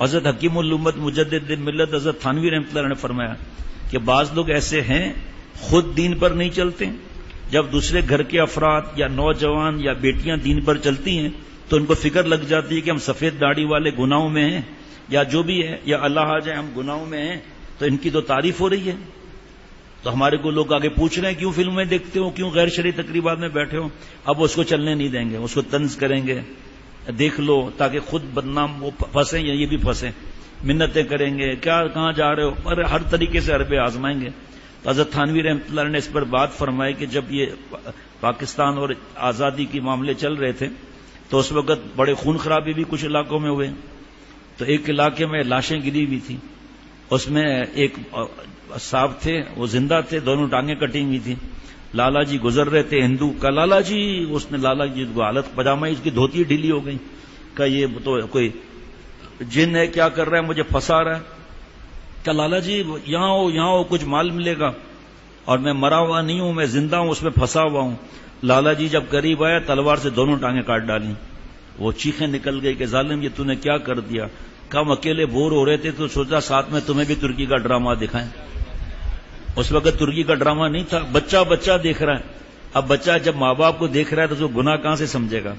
حضرت حکیم الامت مجدد ملت حضرت تھانوی رحمۃ اللہ علیہ نے فرمایا کہ بعض لوگ ایسے ہیں خود دین پر نہیں چلتے، جب دوسرے گھر کے افراد یا نوجوان یا بیٹیاں دین پر چلتی ہیں تو ان کو فکر لگ جاتی ہے کہ ہم سفید داڑھی والے گناہوں میں ہیں یا جو بھی ہے، یا اللہ آ جائے ہم گناہوں میں ہیں، تو ان کی تو تعریف ہو رہی ہے۔ تو ہمارے کو لوگ آگے پوچھ رہے ہیں کیوں فلمیں دیکھتے ہو، کیوں غیر شرعی تقریبات میں بیٹھے ہو؟ اب اس کو چلنے نہیں دیں گے، اس کو طنز کریں گے، دیکھ لو تاکہ خود بدنام وہ پھنسیں یا یہ بھی پھنسیں، منتیں کریں گے، کیا کہاں جا رہے ہو، پر ہر طریقے سے حربے آزمائیں گے۔ تو حضرت تھانوی رحمۃ اللہ نے اس پر بات فرمائی کہ جب یہ پاکستان اور آزادی کے معاملے چل رہے تھے تو اس وقت بڑے خون خرابی بھی کچھ علاقوں میں ہوئے، تو ایک علاقے میں لاشیں گری ہوئی تھی، اس میں ایک صاحب تھے وہ زندہ تھے، دونوں ٹانگیں کٹی ہوئی تھی، لالا جی گزر رہے تھے، ہندو کا لالا جی، اس نے لالا جی کو حالت پجامہ اس کی دھوتی ڈھیلی ہو گئی، کہ یہ تو کوئی جن ہے کیا کر رہا ہے مجھے پھنسا رہا ہے، کہ لالا جی یہاں ہو کچھ مال ملے گا، اور میں مرا ہوا نہیں ہوں، میں زندہ ہوں، اس میں پھنسا ہوا ہوں۔ لالا جی جب قریب آیا تلوار سے دونوں ٹانگیں کاٹ ڈالی، وہ چیخیں نکل گئی کہ ظالم یہ تو نے کیا کر دیا، کہ ہم اکیلے بور ہو رہے تھے تو سوچا ساتھ میں تمہیں بھی ترکی کا ڈرامہ دکھائیں۔ اس وقت ترکی کا ڈرامہ نہیں تھا، بچہ دیکھ رہا ہے، اب بچہ جب ماں باپ کو دیکھ رہا ہے تو اس کو گناہ کہاں سے سمجھے گا؟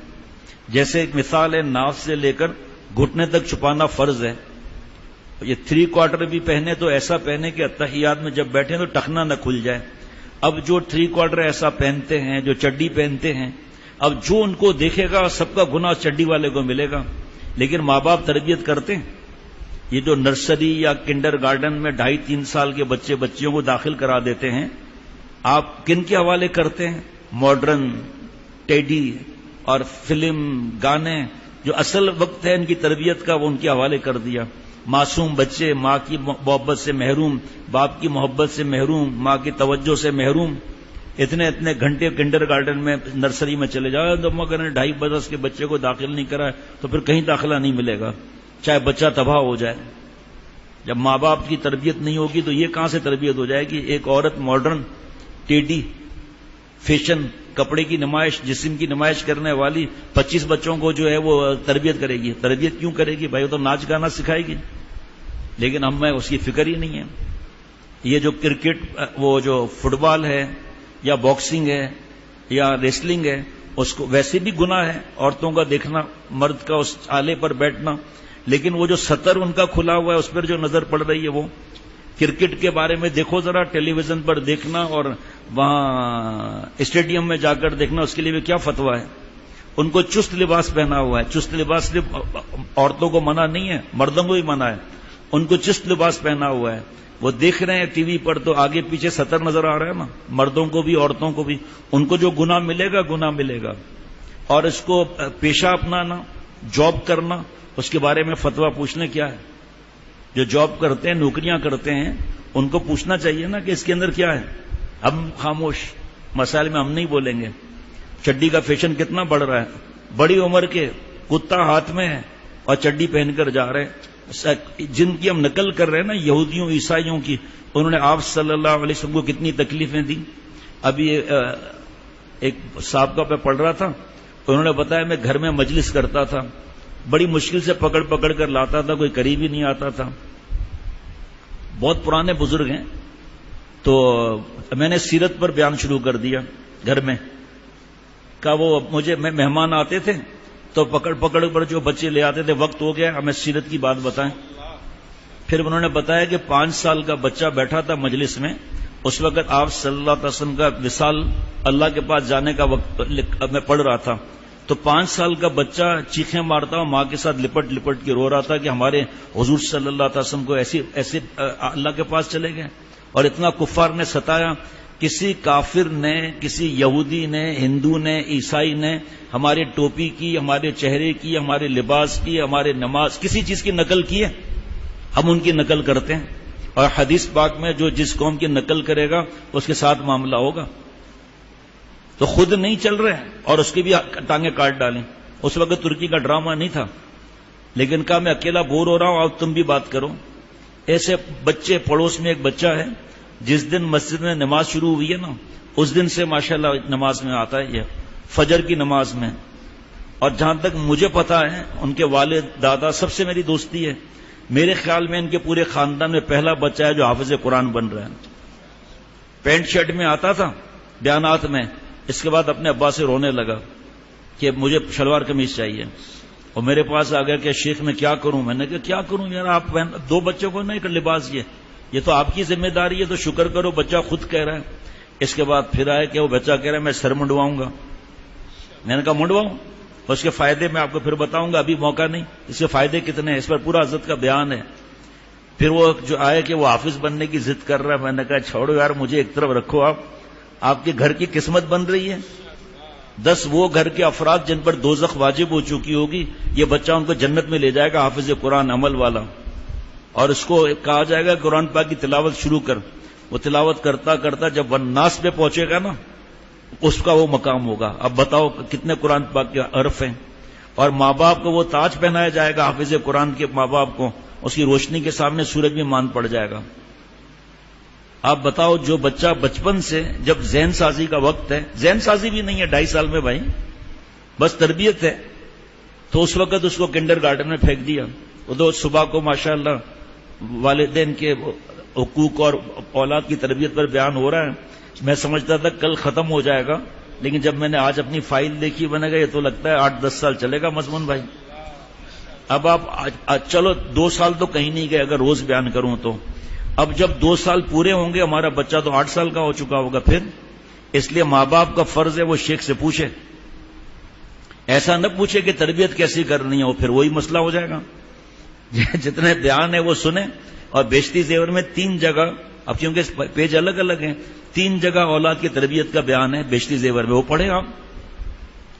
جیسے ایک مثال ہے، ناف سے لے کر گھٹنے تک چھپانا فرض ہے، یہ 3/4 بھی پہنے تو ایسا پہنے کہ اتحیات میں جب بیٹھے تو ٹخنا نہ کھل جائے۔ اب جو 3/4 ایسا پہنتے ہیں، جو چڈی پہنتے ہیں، اب جو ان کو دیکھے گا سب کا گناہ چڈی والے کو ملے گا، لیکن ماں باپ تربیت کرتے ہیں۔ یہ جو نرسری یا کنڈر گارڈن میں 2.5-3 سال کے بچیوں کو داخل کرا دیتے ہیں، آپ کن کے حوالے کرتے ہیں؟ ماڈرن، ٹیڈی اور فلم، گانے، جو اصل وقت ہے ان کی تربیت کا وہ ان کے حوالے کر دیا۔ معصوم بچے ماں کی محبت سے محروم، باپ کی محبت سے محروم، ماں کی توجہ سے محروم، اتنے گھنٹے کنڈر گارڈن میں نرسری میں چلے جاؤ، تو مگر 2.5 برس کے بچے کو داخل نہیں کرا تو پھر کہیں داخلہ نہیں ملے گا، چاہے بچہ تباہ ہو جائے۔ جب ماں باپ کی تربیت نہیں ہوگی تو یہ کہاں سے تربیت ہو جائے گی؟ ایک عورت ماڈرن، ٹیڈی، فیشن، کپڑے کی نمائش، جسم کی نمائش کرنے والی 25 بچوں کو جو ہے وہ تربیت کرے گی۔ تربیت کیوں کرے گی بھائی؟ وہ تو ناچ گانا سکھائے گی، لیکن ہم میں اس کی فکر ہی نہیں ہے۔ یہ جو کرکٹ، وہ جو فٹ بال ہے یا باکسنگ ہے یا ریسلنگ ہے، اس کو ویسے بھی گناہ ہے عورتوں کا دیکھنا، مرد کا اس آلے پر بیٹھنا، لیکن وہ جو سطر ان کا کھلا ہوا ہے اس پر جو نظر پڑ رہی ہے، وہ کرکٹ کے بارے میں دیکھو ذرا، ٹیلی ویژن پر دیکھنا اور وہاں اسٹیڈیم میں جا کر دیکھنا، اس کے لیے کیا فتویٰ ہے؟ ان کو چست لباس پہنا ہوا ہے، چست لباس صرف عورتوں کو منع نہیں ہے، مردوں کو بھی منع ہے، ان کو چست لباس پہنا ہوا ہے، وہ دیکھ رہے ہیں ٹی وی پر تو آگے پیچھے سطر نظر آ رہا ہے نا، مردوں کو بھی عورتوں کو بھی، ان کو جو گناہ ملے گا۔ اور اس کو پیشہ اپنانا، جاب کرنا، اس کے بارے میں فتویٰ پوچھنے کیا ہے؟ جو جاب کرتے ہیں، نوکریاں کرتے ہیں، ان کو پوچھنا چاہیے نا کہ اس کے اندر کیا ہے۔ ہم خاموش، مسائل میں ہم نہیں بولیں گے۔ چڈی کا فیشن کتنا بڑھ رہا ہے، بڑی عمر کے کتا ہاتھ میں ہے اور چڈی پہن کر جا رہے ہیں، جن کی ہم نقل کر رہے ہیں نا، یہودیوں عیسائیوں کی، انہوں نے آپ صلی اللہ علیہ وسلم کو کتنی تکلیفیں دی۔ ابھی ایک صاحب کا میں پڑھ رہا تھا، انہوں نے بتایا میں گھر میں مجلس کرتا تھا، بڑی مشکل سے پکڑ کر لاتا تھا، کوئی قریب ہی نہیں آتا تھا، بہت پرانے بزرگ ہیں، تو میں نے سیرت پر بیان شروع کر دیا گھر میں، کہ وہ مجھے مہمان آتے تھے تو پکڑ پر جو بچے لے آتے تھے، وقت ہو گیا ہمیں سیرت کی بات بتائیں۔ پھر انہوں نے بتایا کہ 5 سال کا بچہ بیٹھا تھا مجلس میں، اس وقت آپ صلی اللہ علیہ وسلم کا وصال، اللہ کے پاس جانے کا وقت میں پڑھ رہا تھا، تو 5 سال کا بچہ چیخیں مارتا ہوں، ماں کے ساتھ لپٹ کے رو رہا تھا کہ ہمارے حضور صلی اللہ علیہ وسلم کو ایسے اللہ کے پاس چلے گئے، اور اتنا کفار نے ستایا۔ کسی کافر نے، کسی یہودی نے، ہندو نے، عیسائی نے ہمارے ٹوپی کی، ہمارے چہرے کی، ہمارے لباس کی، ہمارے نماز، کسی چیز کی نقل کی ہے؟ ہم ان کی نقل کرتے ہیں، اور حدیث پاک میں جو جس قوم کی نقل کرے گا اس کے ساتھ معاملہ ہوگا۔ تو خود نہیں چل رہے ہیں اور اس کی بھی ٹانگیں کاٹ ڈالیں۔ اس وقت ترکی کا ڈرامہ نہیں تھا، لیکن کہا میں اکیلا بور ہو رہا ہوں، اب تم بھی بات کرو۔ ایسے بچے، پڑوس میں ایک بچہ ہے، جس دن مسجد میں نماز شروع ہوئی ہے نا، اس دن سے ماشاءاللہ نماز میں آتا ہے، یہ فجر کی نماز میں، اور جہاں تک مجھے پتا ہے ان کے والد، دادا، سب سے میری دوستی ہے، میرے خیال میں ان کے پورے خاندان میں پہلا بچہ ہے جو حافظ قرآن بن رہا ہے. پینٹ شرٹ میں آتا تھا بیانات میں، اس کے بعد اپنے ابا سے رونے لگا کہ مجھے شلوار قمیض چاہیے، اور میرے پاس آ گیا کہ شیخ میں کیا کروں. میں نے کہا کیا کروں یار، آپ دو بچوں کو نہیں کر لباس، یہ تو آپ کی ذمہ داری ہے، تو شکر کرو بچہ خود کہہ رہا ہے. اس کے بعد پھر آئے کہ وہ بچہ کہہ رہا ہے میں سر منڈواؤں گا. میں نے کہا منڈواؤں، اس کے فائدے میں آپ کو پھر بتاؤں گا، ابھی موقع نہیں. اس کے فائدے کتنے ہیں اس پر پورا حضرت کا بیان ہے. پھر وہ جو آئے کہ وہ حافظ بننے کی ضد کر رہا ہے. میں نے کہا چھوڑو یار، مجھے ایک طرف رکھو، آپ کے گھر کی قسمت بن رہی ہے. 10 وہ گھر کے افراد جن پر دوزخ واجب ہو چکی ہوگی، یہ بچہ ان کو جنت میں لے جائے گا، حافظ قرآن عمل والا. اور اس کو کہا جائے گا قرآن پاک کی تلاوت شروع کر. وہ تلاوت کرتا کرتا جب والناس پہ پہنچے گا نا، اس کا وہ مقام ہوگا. اب بتاؤ کتنے قرآن پاک کے حرف ہیں. اور ماں باپ کو وہ تاج پہنایا جائے گا، حافظ قرآن کے ماں باپ کو، اس کی روشنی کے سامنے سورج بھی مان پڑ جائے گا. آپ بتاؤ جو بچہ بچپن سے، جب ذہن سازی کا وقت ہے، ذہن سازی بھی نہیں ہے 2.5 سال میں بھائی، بس تربیت ہے، تو اس وقت اس کو کنڈر گارڈن میں پھینک دیا. وہ تو صبح کو ماشاءاللہ والدین کے حقوق اور اولاد کی تربیت پر بیان ہو رہا ہے. میں سمجھتا تھا کل ختم ہو جائے گا، لیکن جب میں نے آج اپنی فائل دیکھی میں نے کہا یہ تو لگتا ہے 8-10 سال چلے گا مضمون بھائی. اب آپ چلو 2 سال تو کہیں نہیں گئے اگر روز بیان کروں تو. اب جب 2 سال پورے ہوں گے ہمارا بچہ تو 8 سال کا ہو چکا ہوگا پھر. اس لیے ماں باپ کا فرض ہے وہ شیخ سے پوچھے، ایسا نہ پوچھے کہ تربیت کیسی کرنی ہے، وہ پھر وہی مسئلہ ہو جائے گا. جتنے بیان ہے وہ سنیں. اور بیشتی زیور میں 3 جگہ، اب کیونکہ پیج الگ الگ ہیں، 3 جگہ اولاد کی تربیت کا بیان ہے بیشتی زیور میں. وہ پڑھیں آپ،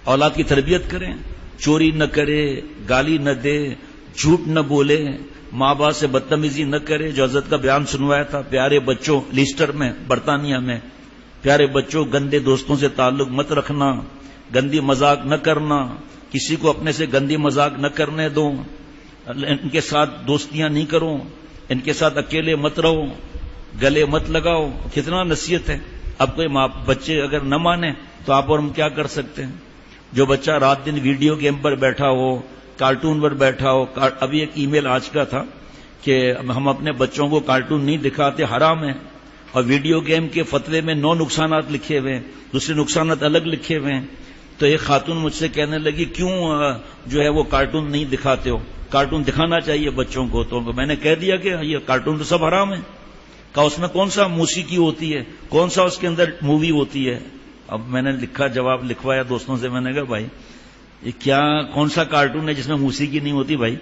اولاد کی تربیت کریں، چوری نہ کرے، گالی نہ دے، جھوٹ نہ بولے، ماں باپ سے بدتمیزی نہ کرے، جو حضرت کا بیان سنوایا تھا. پیارے بچوں، لیسٹر میں برطانیہ میں، پیارے بچوں گندے دوستوں سے تعلق مت رکھنا، گندی مذاق نہ کرنا، کسی کو اپنے سے گندی مذاق نہ کرنے دو، ان کے ساتھ دوستیاں نہیں کرو، ان کے ساتھ اکیلے مت رہو، گلے مت لگاؤ. کتنا نصیحت ہے. اب کوئی بچے اگر نہ مانے تو آپ اور ہم کیا کر سکتے ہیں. جو بچہ رات دن ویڈیو گیم پر بیٹھا ہو، کارٹون پر بیٹھا ہو. ابھی ایک ای میل آج کا تھا کہ ہم اپنے بچوں کو کارٹون نہیں دکھاتے، حرام ہے. اور ویڈیو گیم کے فتوے میں 9 نقصانات لکھے ہوئے ہیں، دوسرے نقصانات الگ لکھے ہوئے ہیں. تو ایک خاتون مجھ سے کہنے لگی کیوں جو ہے وہ کارٹون نہیں دکھاتے ہو، کارٹون دکھانا چاہیے بچوں کو. تو میں نے کہہ دیا کہ یہ کارٹون تو سب حرام ہے. کہا اس میں کون سا موسیقی ہوتی ہے، کون سا اس کے اندر مووی ہوتی ہے. اب میں نے لکھا، جواب لکھوایا دوستوں سے. میں نے کہا بھائی یہ کیا، کون سا کارٹون ہے جس میں موسیقی نہیں ہوتی بھائی،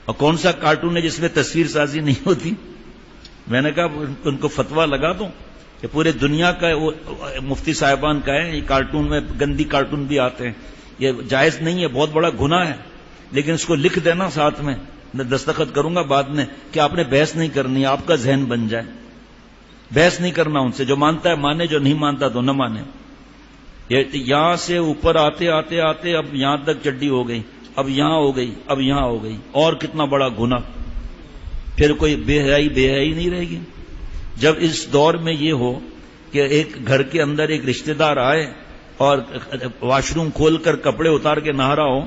اور کون سا کارٹون ہے جس میں تصویر سازی نہیں ہوتی. میں نے کہا ان کو فتویٰ لگا دوں کہ پورے دنیا کا وہ مفتی صاحبان کا ہے، یہ کارٹون میں گندی کارٹون بھی آتے ہیں، یہ جائز نہیں ہے، بہت بڑا گناہ ہے. لیکن اس کو لکھ دینا ساتھ میں، میں دستخط کروں گا بعد میں کہ آپ نے بحث نہیں کرنی، آپ کا ذہن بن جائے. بحث نہیں کرنا ان سے، جو مانتا ہے مانے، جو نہیں مانتا تو نہ مانے. یہاں سے اوپر آتے آتے آتے اب یہاں تک چڈی ہو گئی، اب یہاں ہو گئی، اب یہاں ہو گئی. اور کتنا بڑا گناہ. پھر کوئی بے حیائی نہیں رہے گی. جب اس دور میں یہ ہو کہ ایک گھر کے اندر ایک رشتہ دار آئے اور واش روم کھول کر کپڑے اتار کے نہا رہا ہو،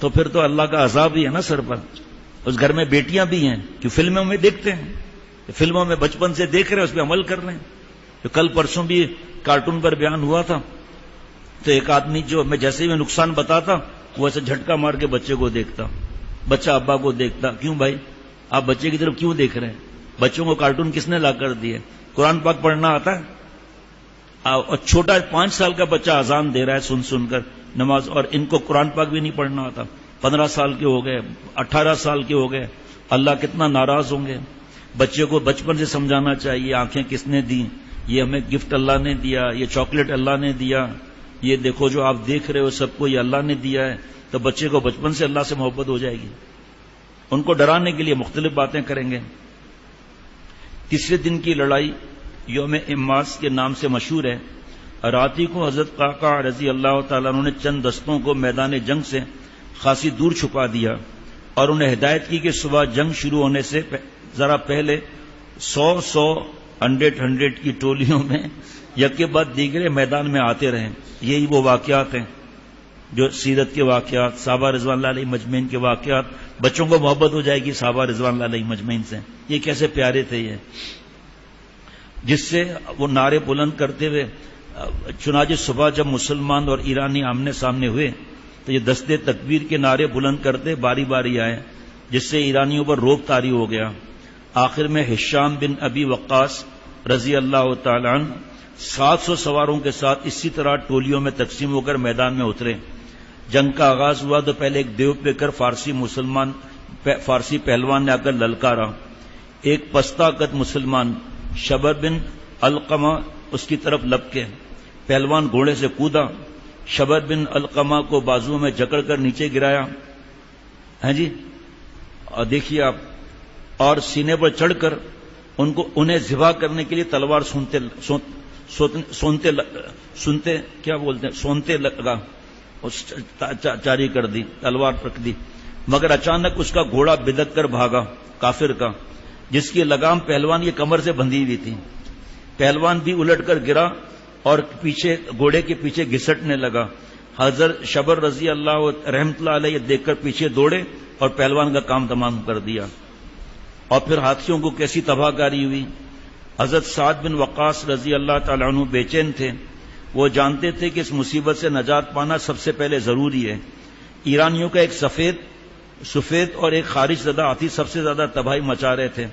تو پھر تو اللہ کا عذاب ہی ہے نا سر پر. اس گھر میں بیٹیاں بھی ہیں کہ فلموں میں دیکھتے ہیں، فلموں میں بچپن سے دیکھ رہے ہیں، اس پہ عمل کر رہے ہیں. تو کل پرسوں بھی کارٹون پر بیان ہوا تھا، تو ایک آدمی جو میں جیسے ہی میں نقصان بتاتا وہ ایسے جھٹکا مار کے بچے کو دیکھتا، بچہ ابا کو دیکھتا. کیوں بھائی آپ بچے کی طرف کیوں دیکھ رہے ہیں؟ بچوں کو کارٹون کس نے لا کر دیے؟ قرآن پاک پڑھنا آتا ہے؟ اور چھوٹا 5 سال کا بچہ اذان دے رہا ہے سن سن کر نماز، اور ان کو قرآن پاک بھی نہیں پڑھنا آتا. 15 سال کے ہو گئے، 18 سال کے ہو گئے. اللہ کتنا ناراض ہوں گے. بچے کو بچپن سے سمجھانا چاہیے آنکھیں کس نے دی، یہ ہمیں گفٹ اللہ نے دیا، یہ چاکلیٹ اللہ نے دیا، یہ دیکھو جو آپ دیکھ رہے ہو سب کو یہ اللہ نے دیا ہے. تو بچے کو بچپن سے اللہ سے محبت ہو جائے گی. ان کو ڈرانے کے لیے مختلف باتیں کریں گے. تیسرے دن کی لڑائی یوم اماس کے نام سے مشہور ہے. رات ہی کو حضرت قعقاع رضی اللہ تعالیٰ عنہ نے چند دستوں کو میدان جنگ سے خاصی دور چھپا دیا اور انہیں ہدایت کی کہ صبح جنگ شروع ہونے سے ذرا پہلے 100 کی ٹولیوں میں یک کے بعد دیگرے میدان میں آتے رہیں. یہی وہ واقعات ہیں جو سیرت کے واقعات، صحابہ رضوان اللہ علیہ مجمعین کے واقعات، بچوں کو محبت ہو جائے گی صحابہ رضوان اللہ علیہ مجمعین سے، یہ کیسے پیارے تھے یہ، جس سے وہ نعرے بلند کرتے ہوئے، چنانچہ صبح جب مسلمان اور ایرانی آمنے سامنے ہوئے تو یہ دستے تکبیر کے نعرے بلند کرتے باری باری آئے، جس سے ایرانیوں پر روب طاری ہو گیا۔ آخر میں ہشام بن ابی وقاص رضی اللہ تعالی عنہ 700 سواروں کے ساتھ اسی طرح ٹولیوں میں تقسیم ہو کر میدان میں اترے۔ جنگ کا آغاز ہوا تو پہلے ایک دیو پہ کر فارسی پہلوان نے آ کر للکارا۔ ایک پستہ قد مسلمان شبر بن علقمہ اس کی طرف لپکے، پہلوان گھوڑے سے کودا، شبر بن علقمہ کو بازو میں جکڑ کر نیچے گرایا، ہیں جی، اور دیکھیے آپ، اور سینے پر چڑھ کر انہیں ذبح کرنے کے لیے تلوار سونتے لگا، جاری کر دی، تلوار رکھ دی، مگر اچانک اس کا گھوڑا بدک کر بھاگا، کافر کا، جس کی لگام پہلوان کی کمر سے بندھی ہوئی تھی۔ پہلوان بھی الٹ کر گرا اور پیچھے گھوڑے کے پیچھے گھسٹنے لگا۔ حضرت شبر رضی اللہ رحمت اللہ علیہ دیکھ کر پیچھے دوڑے اور پہلوان کا کام تمام کر دیا۔ اور پھر ہاتھیوں کو کیسی تباہ کاری ہوئی۔ حضرت سعد بن وقاص رضی اللہ تعالیٰ عنہ بے چین تھے، وہ جانتے تھے کہ اس مصیبت سے نجات پانا سب سے پہلے ضروری ہے۔ ایرانیوں کا ایک سفید اور ایک خارج زدہ ہاتھی سب سے زیادہ تباہی مچا رہے تھے۔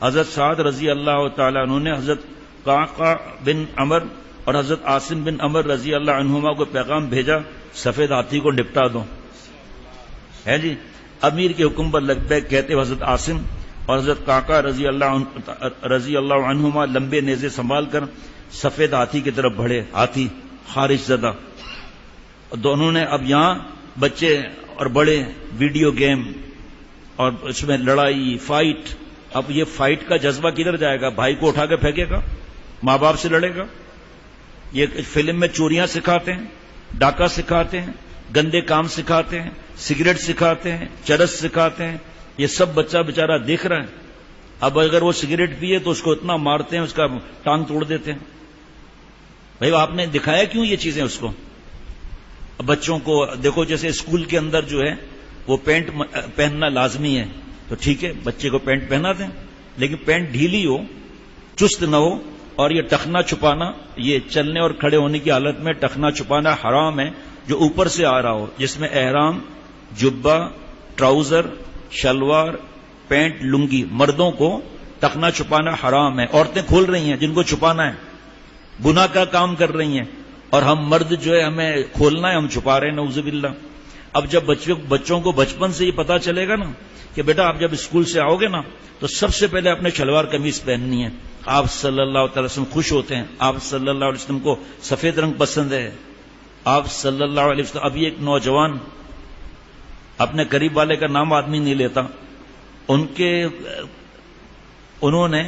حضرت سعد رضی اللہ تعالیٰ عنہ نے حضرت قعقاع بن عمر اور حضرت عاصم بن عمر رضی اللہ عنہما کو پیغام بھیجا، سفید ہاتھی کو نپٹا دو، ہے جی۔ امیر کے حکم پر لبیک کہتے حضرت عاصم اور حضرت قعقاع رضی اللہ عنہما لمبے نیزے سنبھال کر سفید ہاتھی کی طرف بڑھے، ہاتھی خارج زدہ۔ دونوں نے اب یہاں بچے اور بڑے ویڈیو گیم اور اس میں لڑائی فائٹ، اب یہ فائٹ کا جذبہ کدھر جائے گا؟ بھائی کو اٹھا کے پھینکے گا، ماں باپ سے لڑے گا۔ یہ فلم میں چوریاں سکھاتے ہیں، ڈاکہ سکھاتے ہیں، گندے کام سکھاتے ہیں، سگریٹ سکھاتے ہیں، چرس سکھاتے ہیں، یہ سب بچہ بیچارہ دیکھ رہا ہے۔ اب اگر وہ سگریٹ پیے تو اس کو اتنا مارتے ہیں، اس کا ٹانگ توڑ دیتے ہیں۔ بھائی آپ نے دکھایا کیوں یہ چیزیں اس کو؟ بچوں کو دیکھو، جیسے اسکول کے اندر جو ہے وہ پینٹ پہننا لازمی ہے، تو ٹھیک ہے بچے کو پینٹ پہنا دیں، لیکن پینٹ ڈھیلی ہو، چست نہ ہو، اور یہ ٹخنا چھپانا، یہ چلنے اور کھڑے ہونے کی حالت میں ٹخنا چھپانا حرام ہے، جو اوپر سے آ رہا ہو، جس میں احرام، جبہ، ٹراؤزر، شلوار، پینٹ، لنگی۔ مردوں کو ٹخنا چھپانا حرام ہے، عورتیں کھول رہی ہیں جن کو چھپانا ہے، گناہ کا کام کر رہی ہیں، اور ہم مرد جو ہے ہمیں کھولنا ہے، ہم چھپا رہے ہیں، نعوذ باللہ۔ اب جب بچوں کو بچپن سے یہ پتا چلے گا نا کہ بیٹا آپ جب اسکول سے آؤ گے نا تو سب سے پہلے اپنے شلوار قمیض پہننی ہے، آپ صلی اللہ تعالی وسلم خوش ہوتے ہیں، آپ صلی اللہ علیہ وسلم کو سفید رنگ پسند ہے، آپ صلی اللہ علیہ وسلم۔ ابھی ایک نوجوان اپنے قریب والے کا نام آدمی نہیں لیتا، انہوں نے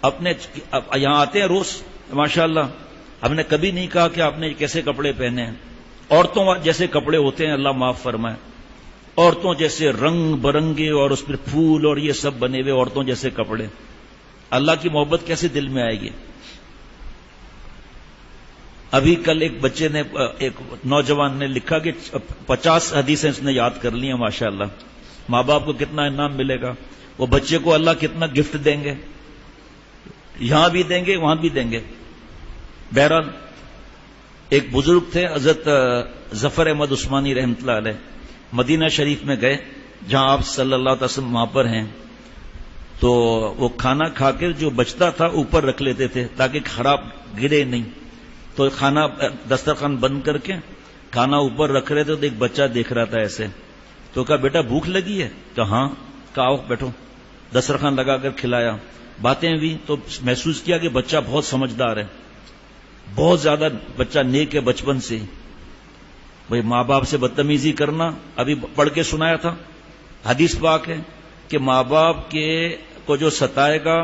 اپنے یہاں آتے ہیں روز ماشاءاللہ، ہم نے کبھی نہیں کہا کہ آپ نے کیسے کپڑے پہنے ہیں، عورتوں جیسے کپڑے ہوتے ہیں، اللہ معاف فرمائے، عورتوں جیسے رنگ برنگے اور اس پر پھول اور یہ سب بنے ہوئے عورتوں جیسے کپڑے، اللہ کی محبت کیسے دل میں آئے گی؟ ابھی کل ایک بچے نے، ایک نوجوان نے لکھا کہ 50 حدیثیں اس نے یاد کر لی ہیں ماشاءاللہ۔ ماں باپ کو کتنا انعام ملے گا، وہ بچے کو اللہ کتنا گفٹ دیں گے، یہاں بھی دیں گے وہاں بھی دیں گے۔ بہرحال ایک بزرگ تھے حضرت ظفر احمد عثمانی رحمۃ اللہ علیہ، مدینہ شریف میں گئے جہاں آپ صلی اللہ علیہ وسلم وہاں پر ہیں، تو وہ کھانا کھا کے جو بچتا تھا اوپر رکھ لیتے تھے تاکہ خراب گرے نہیں، تو کھانا دسترخوان بند کر کے کھانا اوپر رکھ رہے تھے تو ایک بچہ دیکھ رہا تھا ایسے، تو کہا بیٹا بھوک لگی ہے؟ تو ہاں، کہا آؤ بیٹھو، دسترخوان لگا کر کھلایا، باتیں ہوئی تو محسوس کیا کہ بچہ بہت سمجھدار ہے، بہت زیادہ بچہ نیک ہے بچپن سے۔ بھئی ماں باپ سے بدتمیزی کرنا، ابھی پڑھ کے سنایا تھا، حدیث پاک ہے کہ ماں باپ کے کو جو ستائے گا،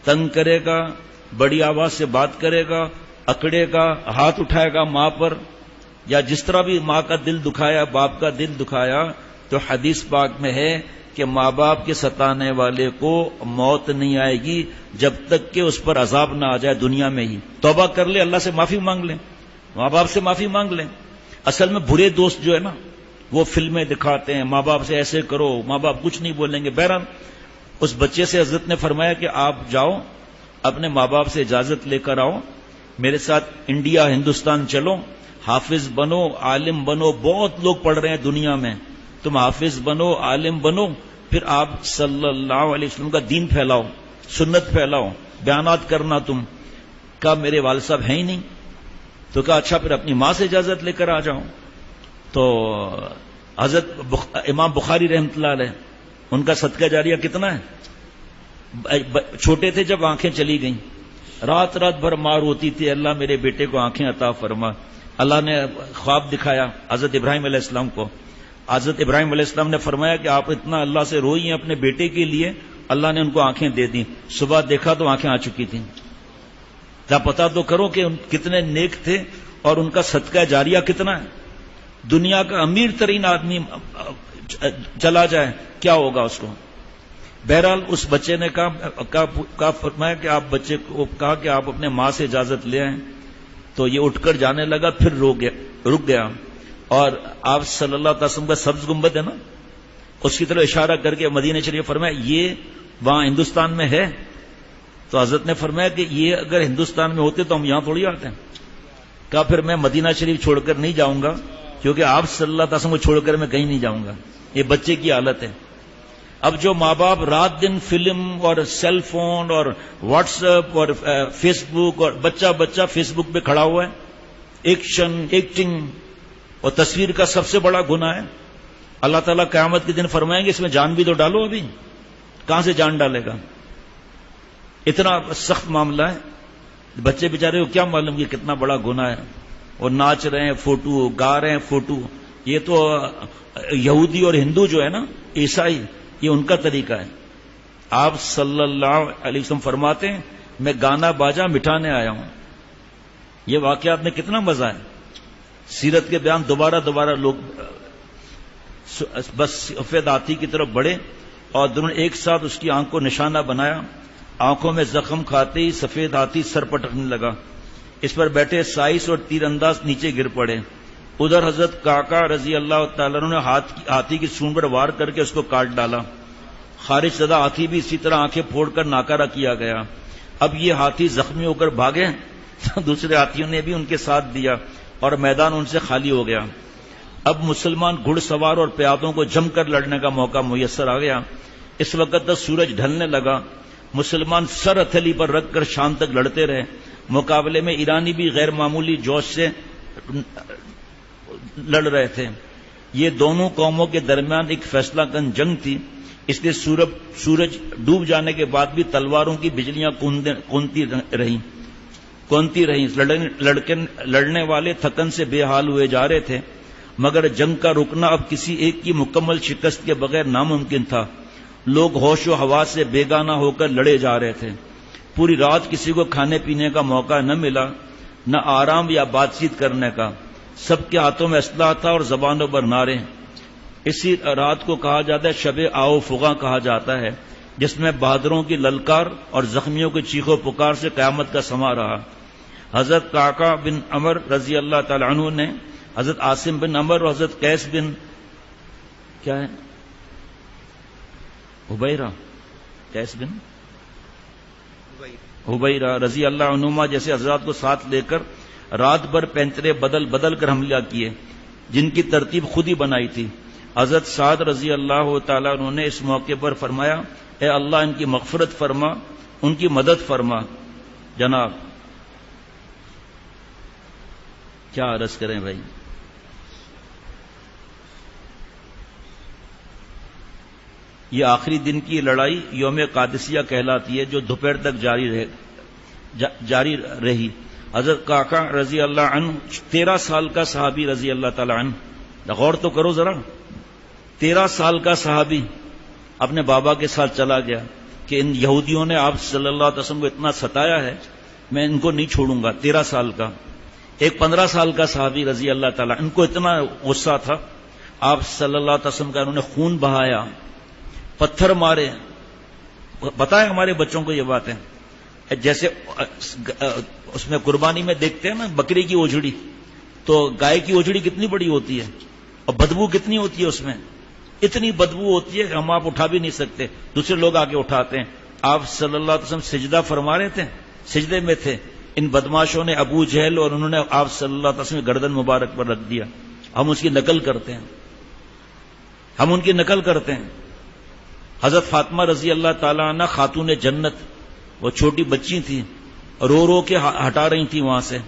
تنگ کرے گا، بڑی آواز سے بات کرے گا، اکڑے گا، ہاتھ اٹھائے گا ماں پر، یا جس طرح بھی ماں کا دل دکھایا، باپ کا دل دکھایا، تو حدیث پاک میں ہے کہ ماں باپ کے ستانے والے کو موت نہیں آئے گی جب تک کہ اس پر عذاب نہ آ جائے دنیا میں ہی۔ توبہ کر لے، اللہ سے معافی مانگ لیں، ماں باپ سے معافی مانگ لیں۔ اصل میں برے دوست جو ہے نا وہ فلمیں دکھاتے ہیں، ماں باپ سے ایسے کرو، ماں باپ کچھ نہیں بولیں گے. بہرحال اس بچے سے حضرت نے فرمایا کہ آپ جاؤ اپنے ماں باپ سے اجازت لے کر آؤ، میرے ساتھ انڈیا ہندوستان چلو، حافظ بنو، عالم بنو، بہت لوگ پڑھ رہے ہیں دنیا میں، تم حافظ بنو، عالم بنو، پھر آپ صلی اللہ علیہ وسلم کا دین پھیلاؤ، سنت پھیلاؤ، بیانات کرنا. تم کہا میرے والد صاحب ہیں ہی نہیں. تو کہا اچھا پھر اپنی ماں سے اجازت لے کر آ جاؤ. تو حضرت امام بخاری رحمۃ اللہ علیہ ان کا صدقہ جاریہ کتنا ہے؟ چھوٹے تھے جب آنکھیں چلی گئیں، رات رات بھر مار ہوتی تھی، اللہ میرے بیٹے کو آنکھیں عطا فرما. اللہ نے خواب دکھایا حضرت ابراہیم علیہ السلام کو. حضرت ابراہیم علیہ السلام نے فرمایا کہ آپ اتنا اللہ سے روئی ہیں اپنے بیٹے کے لیے، اللہ نے ان کو آنکھیں دے دی. صبح دیکھا تو آنکھیں آ چکی تھیں. کیا پتا تو کرو کہ کتنے نیک تھے اور ان کا صدقہ جاریہ کتنا ہے. دنیا کا امیر ترین آدمی چلا جائے کیا ہوگا اس کو. بہرحال اس بچے نے کہا فرمایا کہ آپ بچے کو کہا کہ آپ اپنے ماں سے اجازت لے آئیں. تو یہ اٹھ کر جانے لگا، پھر رک گیا. اور آپ صلی اللہ علیہ وسلم کا سبز گنبد ہے نا، اس کی طرف اشارہ کر کے مدینہ شریف فرمایا یہ وہاں ہندوستان میں ہے. تو حضرت نے فرمایا کہ یہ اگر ہندوستان میں ہوتے تو ہم یہاں تھوڑی آتے ہیں. کہا پھر میں مدینہ شریف چھوڑ کر نہیں جاؤں گا، کیونکہ آپ صلی اللہ علیہ وسلم کو چھوڑ کر میں کہیں نہیں جاؤں گا. یہ بچے کی حالت ہے. اب جو ماں باپ رات دن فلم اور سیل فون اور واٹس ایپ اور فیس بک، اور بچہ فیس بک پہ کھڑا ہوا ہے، ایکٹنگ اور تصویر کا سب سے بڑا گناہ ہے. اللہ تعالیٰ قیامت کے دن فرمائیں گے اس میں جان بھی تو ڈالو. ابھی کہاں سے جان ڈالے گا؟ اتنا سخت معاملہ ہے. بچے بیچارے کو کیا معلوم یہ کتنا بڑا گناہ ہے. اور ناچ رہے ہیں فوٹو، گا رہے ہیں فوٹو. یہ تو یہودی اور ہندو جو ہے نا، عیسائی، یہ ان کا طریقہ ہے. آپ صلی اللہ علیہ وسلم فرماتے ہیں میں گانا باجا مٹھانے آیا ہوں. یہ واقعات میں کتنا مزہ ہے. سیرت کے بیان دوبارہ لوگ بس سفید ہاتھی کی طرف بڑھے اور دونوں ایک ساتھ اس کی آنکھ کو نشانہ بنایا. آنکھوں میں زخم کھاتے ہی سفید ہاتھی سر پٹکنے لگا. اس پر بیٹھے سائس اور تیر انداز نیچے گر پڑے. ادھر حضرت کاکا رضی اللہ تعالیٰ عنہ نے ہاتھی کی سونڈ پر وار کر کے اس کو کاٹ ڈالا. خارج شدہ ہاتھی بھی اسی طرح آنکھیں پھوڑ کر ناکارہ کیا گیا. اب یہ ہاتھی زخمی ہو کر بھاگے تو دوسرے ہاتھیوں نے بھی ان کے ساتھ دیا اور میدان ان سے خالی ہو گیا. اب مسلمان گھڑ سوار اور پیادوں کو جم کر لڑنے کا موقع میسر آ گیا. اس وقت تک سورج ڈھلنے لگا. مسلمان سر ہتھیلی پر رکھ کر شام تک لڑتے رہے. مقابلے میں ایرانی بھی غیر معمولی جوش سے لڑ رہے تھے. یہ دونوں قوموں کے درمیان ایک فیصلہ کن جنگ تھی. اس لیے سورج ڈوب جانے کے بعد بھی تلواروں کی بجلیاں کونتی رہیں. لڑنے والے تھکن سے بے حال ہوئے جا رہے تھے، مگر جنگ کا رکنا اب کسی ایک کی مکمل شکست کے بغیر ناممکن تھا. لوگ ہوش و حواس سے بیگانہ ہو کر لڑے جا رہے تھے. پوری رات کسی کو کھانے پینے کا موقع نہ ملا، نہ آرام یا بات چیت کرنے کا. سب کے ہاتھوں میں اسلحہ تھا اور زبانوں پر نعرے. اسی رات کو کہا جاتا ہے شب آؤ فغاں کہا جاتا ہے، جس میں بہادروں کی للکار اور زخمیوں کی چیخ و پکار سے قیامت کا سما رہا. حضرت کعکا بن عمر رضی اللہ تعالی عنہ نے حضرت عاصم بن عمر اور حضرت قیس بن کیا ہے قیس بن حبیرہ رضی اللہ عنہما جیسے حضرات کو ساتھ لے کر رات بھر پینترے بدل کر حملہ کیے، جن کی ترتیب خود ہی بنائی تھی. حضرت سعد رضی اللہ تعالیٰ عنہ نے اس موقع پر فرمایا اے اللہ ان کی مغفرت فرما، ان کی مدد فرما. جناب کیا عرض کریں بھائی. یہ آخری دن کی لڑائی یوم قادسیہ کہلاتی ہے، جو دوپہر تک جاری رہی. حضرت کاکا رضی اللہ عنہ 13 سال کا صحابی رضی اللہ تعالی عنہ، غور تو کرو ذرا، 13 سال کا صحابی اپنے بابا کے ساتھ چلا گیا کہ ان یہودیوں نے آپ صلی اللہ علیہ وسلم کو اتنا ستایا ہے، میں ان کو نہیں چھوڑوں گا. 13 سال کا. ایک 15 سال کا صحابی رضی اللہ تعالی، ان کو اتنا غصہ تھا آپ صلی اللہ علیہ وسلم کا، انہوں نے خون بہایا، پتھر مارے. بتائیں ہمارے بچوں کو یہ باتیں، جیسے اس میں قربانی میں دیکھتے ہیں نا بکری کی اوجھڑی، تو گائے کی اوجڑی کتنی بڑی ہوتی ہے اور بدبو کتنی ہوتی ہے اس میں، اتنی بدبو ہوتی ہے کہ ہم آپ اٹھا بھی نہیں سکتے، دوسرے لوگ آگے اٹھاتے ہیں. آپ صلی اللہ علیہ وسلم سجدہ فرما رہے تھے، سجدے میں تھے، ان بدماشوں نے ابو جہل اور انہوں نے آپ صلی اللہ علیہ وسلم گردن مبارک پر رکھ دیا. ہم اس کی نقل کرتے ہیں، ہم ان کی نقل کرتے ہیں. حضرت فاطمہ رضی اللہ تعالیٰ عنہ خاتون جنت، وہ چھوٹی بچی تھی، رو رو کے ہٹا رہی تھی وہاں سے.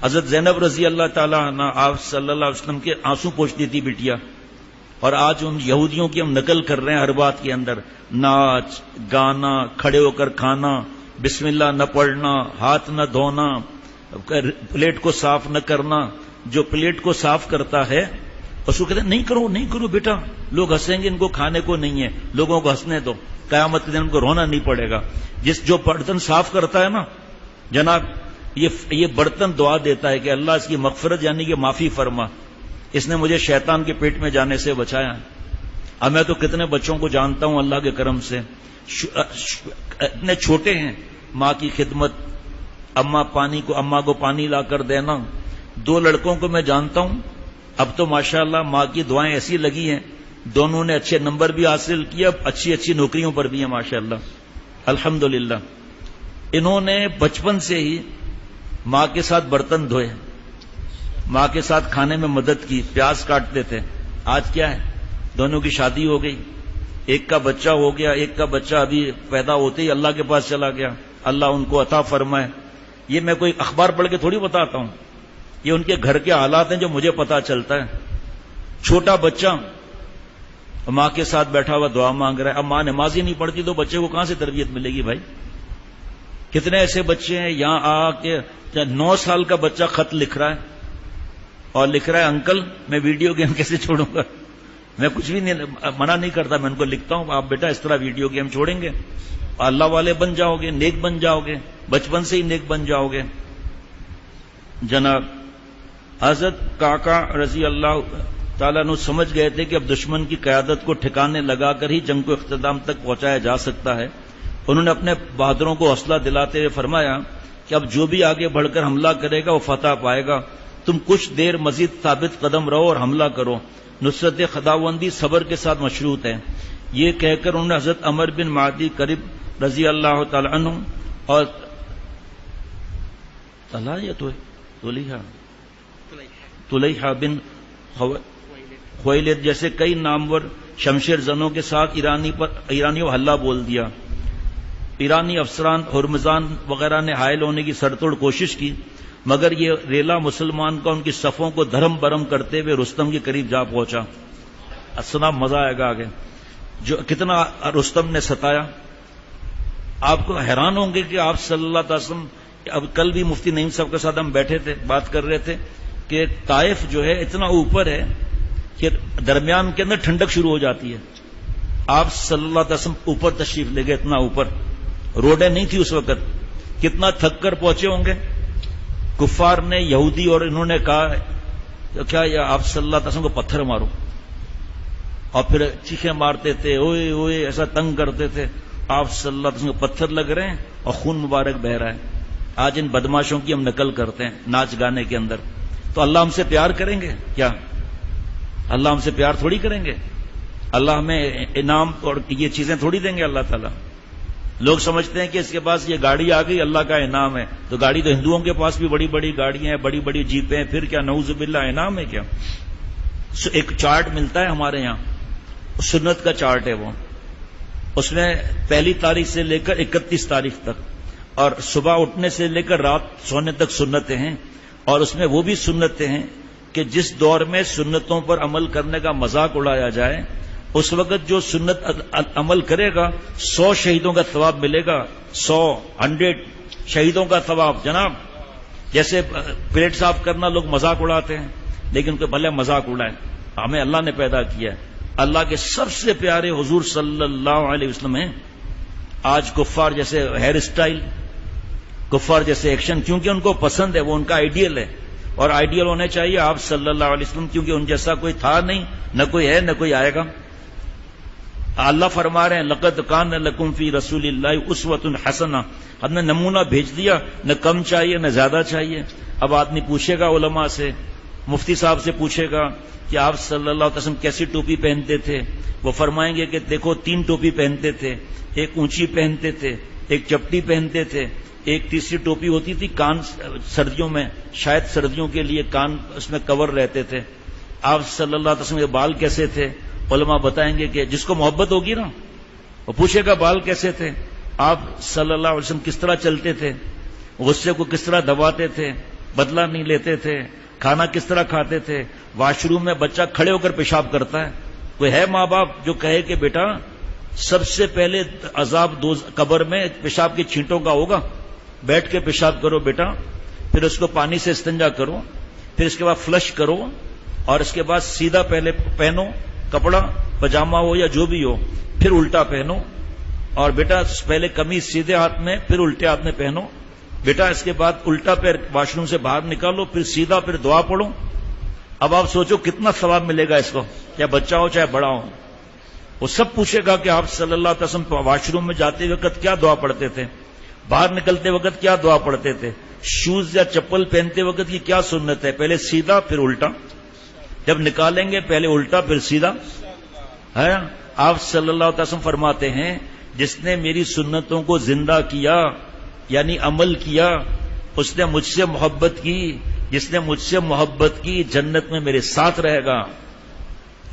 حضرت زینب رضی اللہ تعالیٰ عنہ آپ صلی اللہ علیہ وسلم کے آنسو پوچھتی تھی بٹیا. اور آج ان یہودیوں کی ہم نقل کر رہے ہیں ہر بات کے اندر، ناچ گانا، کھڑے ہو کر کھانا، بسم اللہ نہ پڑھنا، ہاتھ نہ دھونا، پلیٹ کو صاف نہ کرنا. جو پلیٹ کو صاف کرتا ہے اس کو کہتے ہیں نہیں کرو نہیں کرو بیٹا، لوگ ہنسیں گے، ان کو کھانے کو نہیں ہے، لوگوں کو ہنسنے دو، قیامت کے دن ان کو رونا نہیں پڑے گا. جو برتن صاف کرتا ہے نا جناب، یہ برتن دعا دیتا ہے کہ اللہ اس کی مغفرت یعنی کہ معافی فرما، اس نے مجھے شیطان کے پیٹ میں جانے سے بچایا. اب میں تو کتنے بچوں کو جانتا ہوں اللہ کے کرم سے، اتنے چھوٹے ہیں، ماں کی خدمت، اماں کو پانی لا کر دینا. 2 لڑکوں کو میں جانتا ہوں، اب تو ماشاءاللہ ماں کی دعائیں ایسی لگی ہیں، دونوں نے اچھے نمبر بھی حاصل کیا، اچھی نوکریوں پر بھی ہیں ماشاءاللہ الحمدللہ. انہوں نے بچپن سے ہی ماں کے ساتھ برتن دھوئے، ماں کے ساتھ کھانے میں مدد کی، پیاز کاٹتے تھے. آج کیا ہے، دونوں کی شادی ہو گئی، ایک کا بچہ ہو گیا، ایک کا بچہ ابھی پیدا ہوتے ہی اللہ کے پاس چلا گیا، اللہ ان کو عطا فرمائے. یہ میں کوئی اخبار پڑھ کے تھوڑی بتاتا ہوں، یہ ان کے گھر کے حالات ہیں جو مجھے پتا چلتا ہے. چھوٹا بچہ ماں کے ساتھ بیٹھا ہوا دعا مانگ رہا ہے. اب ماں نماز ہی نہیں پڑھتی تو بچے کو کہاں سے تربیت ملے گی بھائی؟ کتنے ایسے بچے ہیں یہاں آ کے 9 سال کا بچہ خط لکھ رہا ہے اور لکھ رہا ہے انکل میں ویڈیو گیم کیسے چھوڑوں گا. میں کچھ بھی نہیں منع نہیں کرتا، میں ان کو لکھتا ہوں آپ بیٹا اس طرح ویڈیو گیم چھوڑیں گے اللہ والے بن جاؤ گے، نیک بن جاؤ گے، بچپن سے ہی نیک بن جاؤ گے. جناب حضرت کاکا رضی اللہ تعالیٰ عنہ سمجھ گئے تھے کہ اب دشمن کی قیادت کو ٹھکانے لگا کر ہی جنگ کو اختتام تک پہنچایا جا سکتا ہے. انہوں نے اپنے بہادروں کو حوصلہ دلاتے ہوئے فرمایا کہ اب جو بھی آگے بڑھ کر حملہ کرے گا وہ فتح پائے گا، تم کچھ دیر مزید ثابت قدم رہو اور حملہ کرو، نصرت خداوندی صبر کے ساتھ مشروط ہے. یہ کہہ کر انہوں نے حضرت عمر بن معدی کرب رضی اللہ تعالی عنہ اور طلیحہ بن خویلد جیسے کئی نامور شمشیر زنوں کے ساتھ ایرانیوں حلہ بول دیا. ایرانی افسران ہرمزان وغیرہ نے حائل ہونے کی سرتوڑ کوشش کی، مگر یہ ریلا مسلمان کا ان کی صفوں کو دھرم برم کرتے ہوئے رستم کے قریب جا پہنچا. سنا مزہ آئے گا آگے جو کتنا رستم نے ستایا. آپ کو حیران ہوں گے کہ آپ صلی اللہ علیہ وسلم، اب کل بھی مفتی نعیم صاحب کے ساتھ ہم بیٹھے تھے، بات کر رہے تھے کہ طائف جو ہے اتنا اوپر ہے کہ درمیان کے اندر ٹھنڈک شروع ہو جاتی ہے. آپ صلی اللہ علیہ وسلم اوپر تشریف لے گئے، اتنا اوپر، روڈیں نہیں تھی اس وقت، کتنا تھک کر پہنچے ہوں گے. کفار نے، یہودی اور انہوں نے کہا کیا آپ صلی اللہ علیہ وسلم کو پتھر مارو، اور پھر چیخیں مارتے تھے، اوئے اوئے ایسا تنگ کرتے تھے. آپ صلی اللہ علیہ وسلم کو پتھر لگ رہے ہیں اور خون مبارک بہ رہا ہے. آج ان بدماشوں کی ہم نقل کرتے ہیں ناچ گانے کے اندر. تو اللہ ہم سے پیار کریں گے کیا؟ اللہ ہم سے پیار تھوڑی کریں گے. اللہ ہمیں انعام اور یہ چیزیں تھوڑی دیں گے اللہ تعالیٰ. لوگ سمجھتے ہیں کہ اس کے پاس یہ گاڑی آ گئی اللہ کا انعام ہے، تو گاڑی تو ہندوؤں کے پاس بھی بڑی بڑی گاڑیاں ہیں، بڑی بڑی جیپیں ہیں، پھر کیا نعوذ باللہ انعام ہے کیا؟ ایک چارٹ ملتا ہے ہمارے یہاں، سنت کا چارٹ ہے وہ، اس میں 1 تاریخ سے لے کر 31 تاریخ تک اور صبح اٹھنے سے لے کر رات سونے تک سنتیں ہیں. اور اس میں وہ بھی سنتیں ہیں کہ جس دور میں سنتوں پر عمل کرنے کا مذاق اڑایا جائے اس وقت جو سنت عمل کرے گا 100 شہیدوں کا ثواب ملے گا. 100 شہیدوں کا ثواب. جناب جیسے پلیٹ صاف کرنا لوگ مذاق اڑاتے ہیں، لیکن ان کو بھلے مذاق اڑائے، ہمیں اللہ نے پیدا کیا ہے. اللہ کے سب سے پیارے حضور صلی اللہ علیہ وسلم ہیں. آج کفار جیسے ہیئر اسٹائل، کفار جیسے ایکشن، کیونکہ ان کو پسند ہے، وہ ان کا آئیڈیل ہے، اور آئیڈیل ہونے چاہیے آپ صلی اللہ علیہ وسلم، کیونکہ ان جیسا کوئی تھا نہیں، نہ کوئی ہے، نہ کوئی آئے گا. اللہ فرما رہے ہیں لقد کان لکم فی رسول اللہ اسوۃ حسنہ، ہم نے نمونہ بھیج دیا، نہ کم چاہیے نہ زیادہ چاہیے. اب آدمی پوچھے گا علماء سے، مفتی صاحب سے پوچھے گا کہ آپ صلی اللہ علیہ وسلم کیسی ٹوپی پہنتے تھے، وہ فرمائیں گے کہ دیکھو 3 ٹوپی پہنتے تھے، ایک اونچی پہنتے تھے، ایک چپٹی پہنتے تھے، ایک تیسری ٹوپی ہوتی تھی کان، سردیوں میں شاید سردیوں کے لیے کان اس میں کور رہتے تھے۔ آپ صلی اللہ علیہ وسلم کے بال کیسے تھے؟ علماء بتائیں گے کہ جس کو محبت ہوگی نا وہ پوچھے گا بال کیسے تھے، آپ صلی اللہ علیہ وسلم کس طرح چلتے تھے، غصے کو کس طرح دباتے تھے، بدلہ نہیں لیتے تھے، کھانا کس طرح کھاتے تھے۔ واش روم میں بچہ کھڑے ہو کر پیشاب کرتا ہے، کوئی ہے ماں باپ جو کہے کہ بیٹا سب سے پہلے عذاب قبر میں پیشاب کی چھینٹوں کا ہوگا، بیٹھ کے پیشاب کرو بیٹا، پھر اس کو پانی سے استنجا کرو، پھر اس کے بعد فلش کرو، اور اس کے بعد سیدھا پہلے پہنو کپڑا، پاجامہ ہو یا جو بھی ہو، پھر الٹا پہنو، اور بیٹا پہلے قمیض سیدھے ہاتھ میں پھر الٹے ہاتھ میں پہنو، بیٹا اس کے بعد الٹا پیر واش روم سے باہر نکالو، پھر سیدھا، پھر دعا پڑھو۔ اب آپ سوچو کتنا ثواب ملے گا اس کو، چاہے بچہ ہو چاہے بڑا ہو۔ وہ سب پوچھے گا کہ آپ صلی اللہ علیہ وسلم واش روم میں جاتے وقت کیا دعا پڑھتے تھے، باہر نکلتے وقت کیا دعا پڑھتے تھے، شوز یا چپل پہنتے وقت کی کیا سنت ہے، پہلے سیدھا پھر الٹا، جب نکالیں گے پہلے الٹا پھر سیدھا ہے۔ آپ صلی اللہ علیہ وسلم فرماتے ہیں جس نے میری سنتوں کو زندہ کیا یعنی عمل کیا، اس نے مجھ سے محبت کی، جس نے مجھ سے محبت کی جنت میں میرے ساتھ رہے گا۔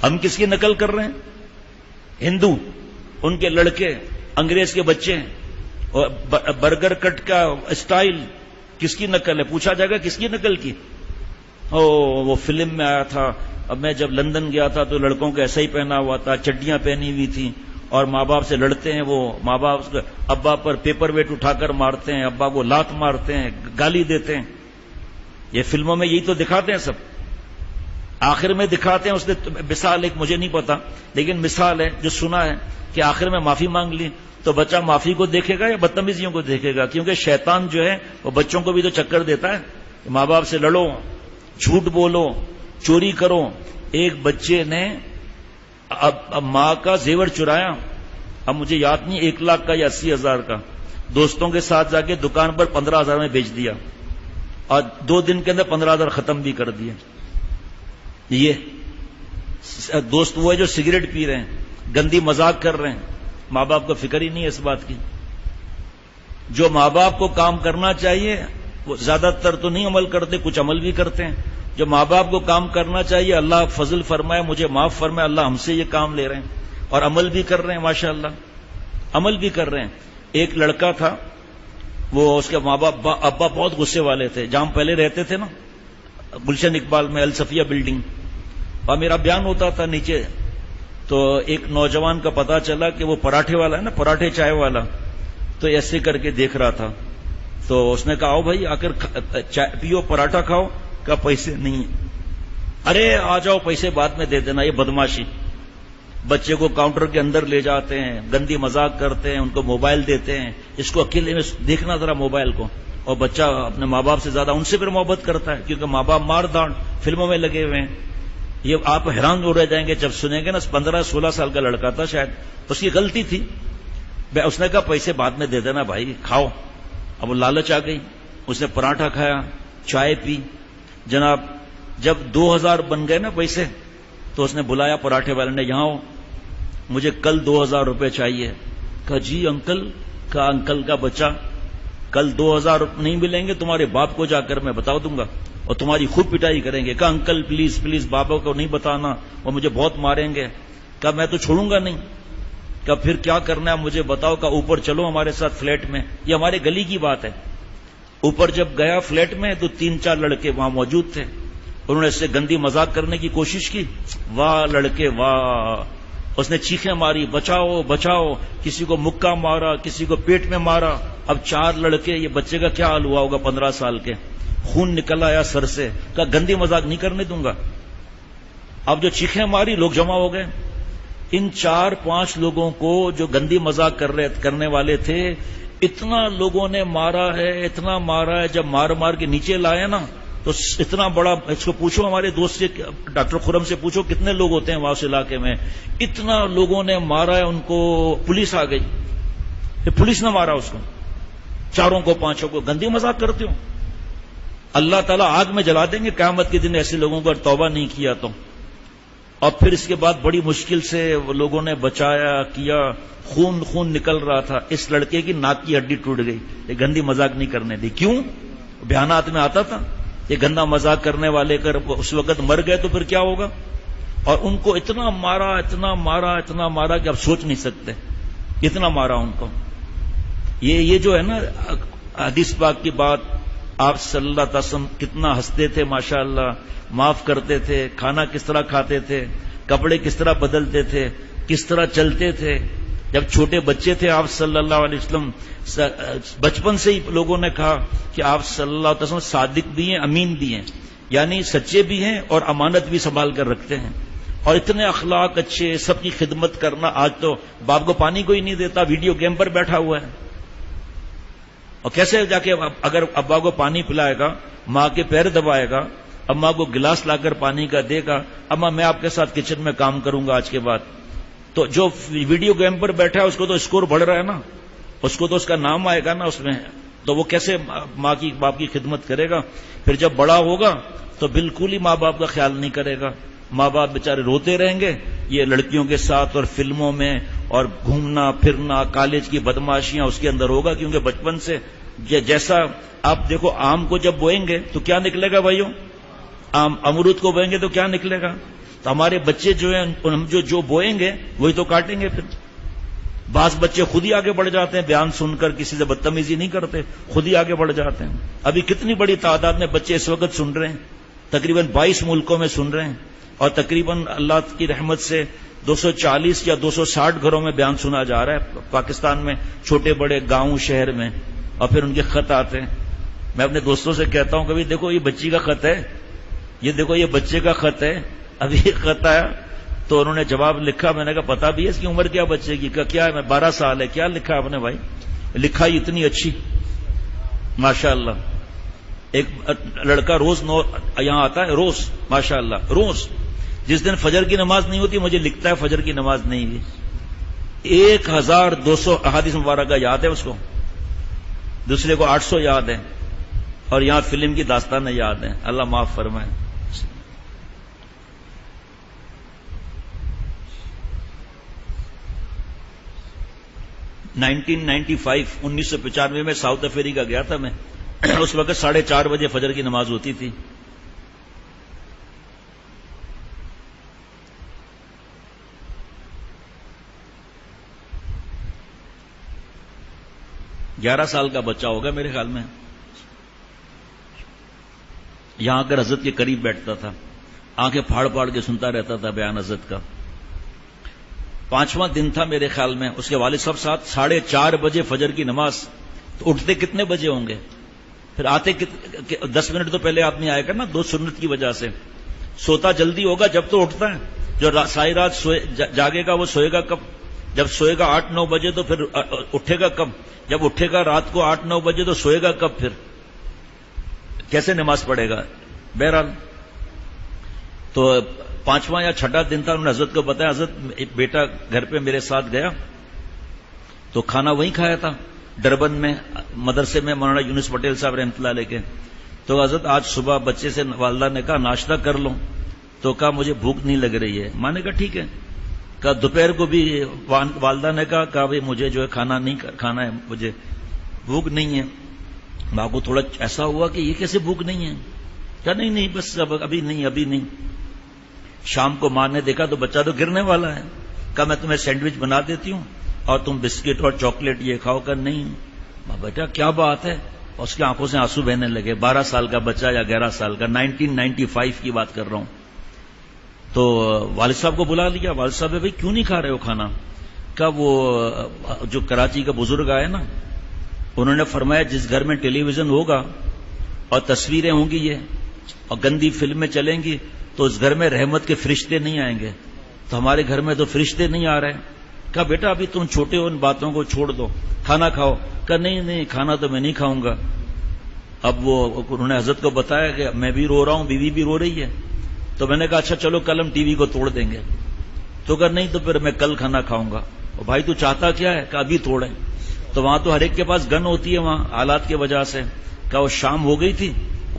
ہم کس کی نقل کر رہے ہیں؟ ہندو، ان کے لڑکے، انگریز کے بچے، اور برگر کٹ کا اسٹائل کس کی نقل ہے؟ پوچھا جائے گا کس کی نقل کی؟ وہ فلم میں آیا تھا، اب میں جب لندن گیا تھا تو لڑکوں کو ایسا ہی پہنا ہوا تھا، چڈیاں پہنی ہوئی تھیں، اور ماں باپ سے لڑتے ہیں، وہ ماں باپ ابا پر پیپر ویٹ اٹھا کر مارتے ہیں، ابا کو لات مارتے ہیں، گالی دیتے ہیں۔ یہ فلموں میں یہی تو دکھاتے ہیں، سب آخر میں دکھاتے ہیں۔ اس نے مثال ایک مجھے نہیں پتا لیکن مثال ہے جو سنا ہے کہ آخر میں معافی مانگ لی تو بچہ معافی کو دیکھے گا یا بدتمیزیوں کو دیکھے گا؟ کیونکہ شیطان جو ہے وہ بچوں کو بھی تو چکر دیتا ہے، ماں باپ سے لڑو، جھوٹ بولو، چوری کرو۔ ایک بچے نے اب ماں کا زیور چرایا، اب مجھے یاد نہیں 1 لاکھ کا یا 80,000 کا، دوستوں کے ساتھ جا کے دکان پر 15,000 میں بیچ دیا، اور 2 دن کے اندر 15,000 ختم بھی کر دیا۔ یہ دوست وہ ہے جو سگریٹ پی رہے ہیں، گندی مذاق کر رہے ہیں، ماں باپ کو فکر ہی نہیں ہے اس بات کی۔ جو ماں باپ کو کام کرنا چاہیے وہ زیادہ تر تو نہیں عمل کرتے، کچھ عمل بھی کرتے ہیں۔ جو ماں باپ کو کام کرنا چاہیے، اللہ فضل فرمائے، مجھے معاف فرمائے، اللہ ہم سے یہ کام لے رہے ہیں اور عمل بھی کر رہے ہیں، ماشاءاللہ عمل بھی کر رہے ہیں۔ ایک لڑکا تھا، وہ اس کے ماں باپ ابا بہت غصے والے تھے، جہاں پہلے رہتے تھے نا گلشن اقبال میں الصفیہ بلڈنگ، اور میرا بیان ہوتا تھا نیچے، تو ایک نوجوان کا پتا چلا کہ وہ پراٹھے والا ہے نا، پراٹھے چائے والا، تو ایسے کر کے دیکھ رہا تھا، تو اس نے کہا آؤ بھائی آ کر چائے پیو، پراٹھا کھاؤ، کہا پیسے نہیں ہیں۔ ارے آ جاؤ پیسے بعد میں دے دینا۔ یہ بدماشی، بچے کو کاؤنٹر کے اندر لے جاتے ہیں، گندی مذاق کرتے ہیں، ان کو موبائل دیتے ہیں، اس کو اکیلے میں دیکھنا ذرا موبائل کو، اور بچہ اپنے ماں باپ سے زیادہ ان سے پھر محبت کرتا ہے، کیونکہ ماں باپ مار داڑ فلموں میں لگے ہوئے ہیں۔ یہ آپ حیران ہو رہ جائیں گے جب سنیں گے نا، 15-16 سال کا لڑکا تھا شاید، اس کی غلطی تھی، اس نے کہا پیسے بعد میں دے دینا بھائی، کھاؤ۔ اب وہ لالچ آ گئی، اس نے پراٹھا کھایا، چائے پی۔ جناب جب 2,000 بن گئے نا پیسے، تو اس نے بلایا پراٹھے والے نے، یہاں ہو، مجھے کل 2,000 روپے چاہیے۔ کہا جی انکل، کہا انکل کا بچہ، کل 2,000 نہیں ملیں گے تمہارے باپ کو جا کر میں بتا دوں گا اور تمہاری خوب پٹائی کریں گے۔ کہا انکل پلیز پلیز بابا کو نہیں بتانا، وہ مجھے بہت ماریں گے۔ کہا میں تو چھوڑوں گا نہیں۔ کہا پھر کیا کرنا ہے مجھے بتاؤ۔ کہا اوپر چلو ہمارے ساتھ فلیٹ میں، یہ ہمارے گلی کی بات ہے۔ اوپر جب گیا فلیٹ میں تو 3-4 لڑکے وہاں موجود تھے، انہوں نے اس سے گندی مذاق کرنے کی کوشش کی۔ واہ لڑکے واہ، اس نے چیخیں ماری بچاؤ بچاؤ، کسی کو مکہ مارا، کسی کو پیٹ میں مارا۔ اب 4 لڑکے، یہ بچے کا کیا حال ہوا ہوگا 15 سال کے، خون نکل آیا سر سے۔ کہا گندی مذاق نہیں کرنے دوں گا۔ اب جو چیخیں ماری لوگ جمع ہو گئے، ان 4-5 لوگوں کو جو گندی مذاق کرنے والے تھے، اتنا لوگوں نے مارا ہے، اتنا مارا ہے، جب مار مار کے نیچے لائے نا تو اتنا بڑا، اس کو پوچھو ہمارے دوست سے، ڈاکٹر خرم سے پوچھو کتنے لوگ ہوتے ہیں وہاں اس علاقے میں، اتنا لوگوں نے مارا ہے ان کو، پولیس آ گئی۔ پولیس نے مارا اس کو، 4 کو 5 کو، گندی مذاق کرتے ہو۔ اللہ تعالیٰ آگ میں جلا دیں گے قیامت کے دن ایسے لوگوں پر توبہ نہیں کیا تو. اور پھر اس کے بعد بڑی مشکل سے وہ لوگوں نے بچایا کیا، خون نکل رہا تھا. اس لڑکے کی ناک کی ہڈی ٹوٹ گئی. یہ گندی مذاق نہیں کرنے دی. کیوں؟ بیانات میں آتا تھا یہ گندا مذاق کرنے والے کر اس وقت مر گئے تو پھر کیا ہوگا. اور ان کو اتنا مارا کہ آپ سوچ نہیں سکتے، اتنا مارا ان کو. یہ جو ہے نا حدیث پاک کی بات، آپ صلی اللہ علیہ وسلم کتنا ہنستے تھے ماشاءاللہ، معاف کرتے تھے، کھانا کس طرح کھاتے تھے، کپڑے کس طرح بدلتے تھے، کس طرح چلتے تھے. جب چھوٹے بچے تھے آپ صلی اللہ علیہ وسلم، بچپن سے ہی لوگوں نے کہا کہ آپ صلی اللہ علیہ وسلم صادق بھی ہیں، امین بھی ہیں، یعنی سچے بھی ہیں اور امانت بھی سنبھال کر رکھتے ہیں. اور اتنے اخلاق اچھے، سب کی خدمت کرنا. آج تو باپ کو پانی کوئی نہیں دیتا، ویڈیو گیم پر بیٹھا ہوا ہے. اور کیسے جا کے اگر ابا کو پانی پلائے گا، ماں کے پیر دبائے گا، اماں کو گلاس لا کر پانی کا دے گا، اماں میں آپ کے ساتھ کچن میں کام کروں گا آج کے بعد. تو جو ویڈیو گیم پر بیٹھا ہے اس کو تو اسکور بڑھ رہا ہے نا، اس کو تو اس کا نام آئے گا نا اس میں، تو وہ کیسے ماں کی باپ کی خدمت کرے گا. پھر جب بڑا ہوگا تو بالکل ہی ماں باپ کا خیال نہیں کرے گا. ماں باپ بیچارے روتے رہیں گے یہ لڑکیوں کے ساتھ اور فلموں میں اور گھومنا پھرنا، کالج کی بدماشیاں اس کے اندر ہوگا. کیونکہ بچپن سے جیسا آپ دیکھو، آم کو جب بوئیں گے تو کیا نکلے گا بھائیوں؟ آم. امرود کو بوئیں گے تو کیا نکلے گا؟ تو ہمارے بچے جو ہیں ہم جو بوئیں گے وہی تو کاٹیں گے. پھر بعض بچے خود ہی آگے بڑھ جاتے ہیں، بیان سن کر کسی سے بدتمیزی نہیں کرتے، خود ہی آگے بڑھ جاتے ہیں. ابھی کتنی بڑی تعداد میں بچے اس وقت سن رہے ہیں، تقریباً 22 ملکوں میں سن رہے ہیں، اور تقریباً اللہ کی رحمت سے 240 یا 260 گھروں میں بیان سنا جا رہا ہے پاکستان میں، چھوٹے بڑے گاؤں شہر میں. اور پھر ان کے خط آتے ہیں. میں اپنے دوستوں سے کہتا ہوں کبھی دیکھو یہ بچی کا خط ہے، یہ دیکھو یہ بچے کا خط ہے. ابھی ایک خط آیا تو انہوں نے جواب لکھا، میں نے کہا پتا بھی ہے اس کی عمر کیا بچے کی؟ کیا ہے؟ میں 12 سال ہے. کیا لکھا آپ نے بھائی؟ لکھا ہی اتنی اچھی ماشاءاللہ. ایک لڑکا روز یہاں آتا ہے، روز ماشاءاللہ، روز جس دن فجر کی نماز نہیں ہوتی مجھے لکھتا ہے فجر کی نماز نہیں ہوئی. 1200 احادیث مبارکہ یاد ہے اس کو، دوسرے کو 800 یاد ہے، اور یہاں فلم کی داستانیں یاد ہیں. اللہ معاف فرمائے. 1995 میں ساؤتھ افریقہ گیا تھا میں. اس وقت 4:30 بجے فجر کی نماز ہوتی تھی. گیارہ سال کا بچہ ہوگا میرے خیال میں. یہاں کر حضرت کے قریب بیٹھتا تھا، آنکھیں پھاڑ پھاڑ کے سنتا رہتا تھا بیان حضرت کا. 5واں دن تھا میرے خیال میں. اس کے والد صاحب ساتھ 4:30 بجے فجر کی نماز. تو اٹھتے کتنے بجے ہوں گے؟ پھر آتے 10 منٹ تو پہلے آدمی آئے گا نا، 2 سنت کی وجہ سے. سوتا جلدی ہوگا جب تو اٹھتا ہے. جو ساری رات جاگے گا وہ سوئے گا کب؟ جب سوئے گا 8-9 بجے تو پھر اٹھے گا کب؟ جب اٹھے گا رات کو 8-9 بجے تو سوئے گا کب؟ پھر کیسے نماز پڑھے گا؟ بہرحال تو 5واں یا 6ٹھا دن تھا. انہوں نے حضرت کو بتایا، حضرت ایک بیٹا گھر پہ میرے ساتھ گیا تو کھانا وہیں کھایا تھا ڈربن میں مدرسے میں، مولانا یونس پٹیل صاحب رحمۃ اللہ علیہ کے. تو حضرت آج صبح بچے سے والدہ نے کہا ناشتہ کر لوں، تو کہا مجھے بھوک نہیں لگ رہی ہے. ماں نے کہا ٹھیک ہے. کہا دوپہر کو بھی والدہ نے کہا بھائی مجھے جو ہے کھانا نہیں کھانا ہے، مجھے بھوک نہیں ہے. ماں کو تھوڑا ایسا ہوا کہ یہ کیسے بھوک نہیں ہے؟ کہا نہیں بس ابھی نہیں. شام کو ماں نے دیکھا تو بچہ تو گرنے والا ہے. کہا میں تمہیں سینڈوچ بنا دیتی ہوں اور تم بسکٹ اور چاکلیٹ یہ کھاؤ. کہا نہیں. ماں بیٹا کیا بات ہے؟ اس کی آنکھوں سے آنسو بہنے لگے. 12 سال کا بچہ یا 11 سال کا، 1995 کی بات کر رہا ہوں. تو والد صاحب کو بلا لیا. والد صاحب بھائی کیوں نہیں کھا رہے ہو کھانا؟ کہا وہ جو کراچی کا بزرگ آئے نا، انہوں نے فرمایا جس گھر میں ٹیلی ویژن ہوگا اور تصویریں ہوں گی یہ اور گندی فلمیں چلیں گی تو اس گھر میں رحمت کے فرشتے نہیں آئیں گے. تو ہمارے گھر میں تو فرشتے نہیں آ رہے. کہا بیٹا ابھی تم چھوٹے ہو، ان باتوں کو چھوڑ دو، کھانا کھاؤ. کہا نہیں کھانا تو میں نہیں کھاؤں گا. اب وہ انہوں نے حضرت کو بتایا کہ میں بھی رو رہا ہوں، بیوی بھی رو رہی ہے. تو میں نے کہا اچھا چلو کل ہم ٹی وی کو توڑ دیں گے. تو کہا نہیں تو پھر میں کل کھانا کھاؤں گا. اور بھائی تو چاہتا کیا ہے؟ کہ ابھی توڑیں. تو وہاں تو ہر ایک کے پاس گن ہوتی ہے وہاں حالات کی وجہ سے. کہا وہ شام ہو گئی تھی،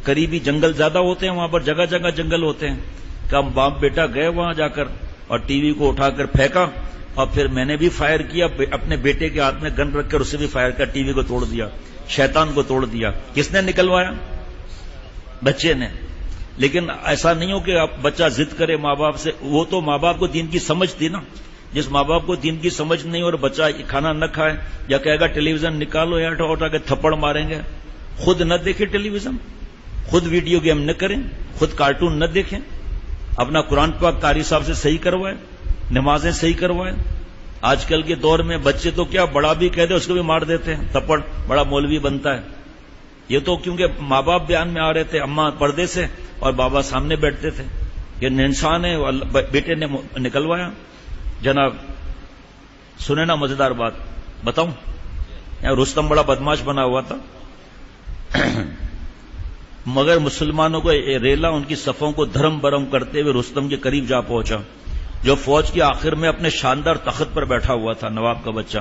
قریبی جنگل زیادہ ہوتے ہیں وہاں پر، جگہ جگہ جنگل ہوتے ہیں، کہ ہم باپ بیٹا گئے وہاں جا کر اور ٹی وی کو اٹھا کر پھینکا، اور پھر میں نے بھی فائر کیا، اپنے بیٹے کے ہاتھ میں گن رکھ کر اسے بھی فائر کیا، ٹی وی کو توڑ دیا، شیطان کو توڑ دیا۔ کس نے نکلوایا؟ بچے نے۔ لیکن ایسا نہیں ہو کہ اب بچہ ضد کرے ماں باپ سے، وہ تو ماں باپ کو دین کی سمجھ تھی نا۔ جس ماں باپ کو دین کی سمجھ نہیں اور بچہ کھانا نہ کھائے یا کہے گا ٹیلی ویژن نکالو یا اٹھا کے تھپڑ ماریں گے، خود نہ دیکھے ٹیلی ویژن، خود ویڈیو گیم نہ کریں، خود کارٹون نہ دیکھیں، اپنا قرآن پاک قاری صاحب سے صحیح کروائے، نمازیں صحیح کروائے۔ آج کل کے دور میں بچے تو کیا بڑا بھی کہہ دے اس کو بھی مار دیتے ہیں، تھپڑ، بڑا مولوی بنتا ہے۔ یہ تو کیونکہ ماں باپ بیان میں آ رہے تھے، اماں پردے سے اور بابا سامنے بیٹھتے تھے، یہ انسان ہے، بیٹے نے نکلوایا۔ جناب سنے نا مزیدار بات بتاؤں، یہاں رستم بڑا بدماش بنا ہوا تھا، مگر مسلمانوں کو ریلا ان کی صفوں کو دھرم برم کرتے ہوئے رستم کے قریب جا پہنچا، جو فوج کے آخر میں اپنے شاندار تخت پر بیٹھا ہوا تھا، نواب کا بچہ۔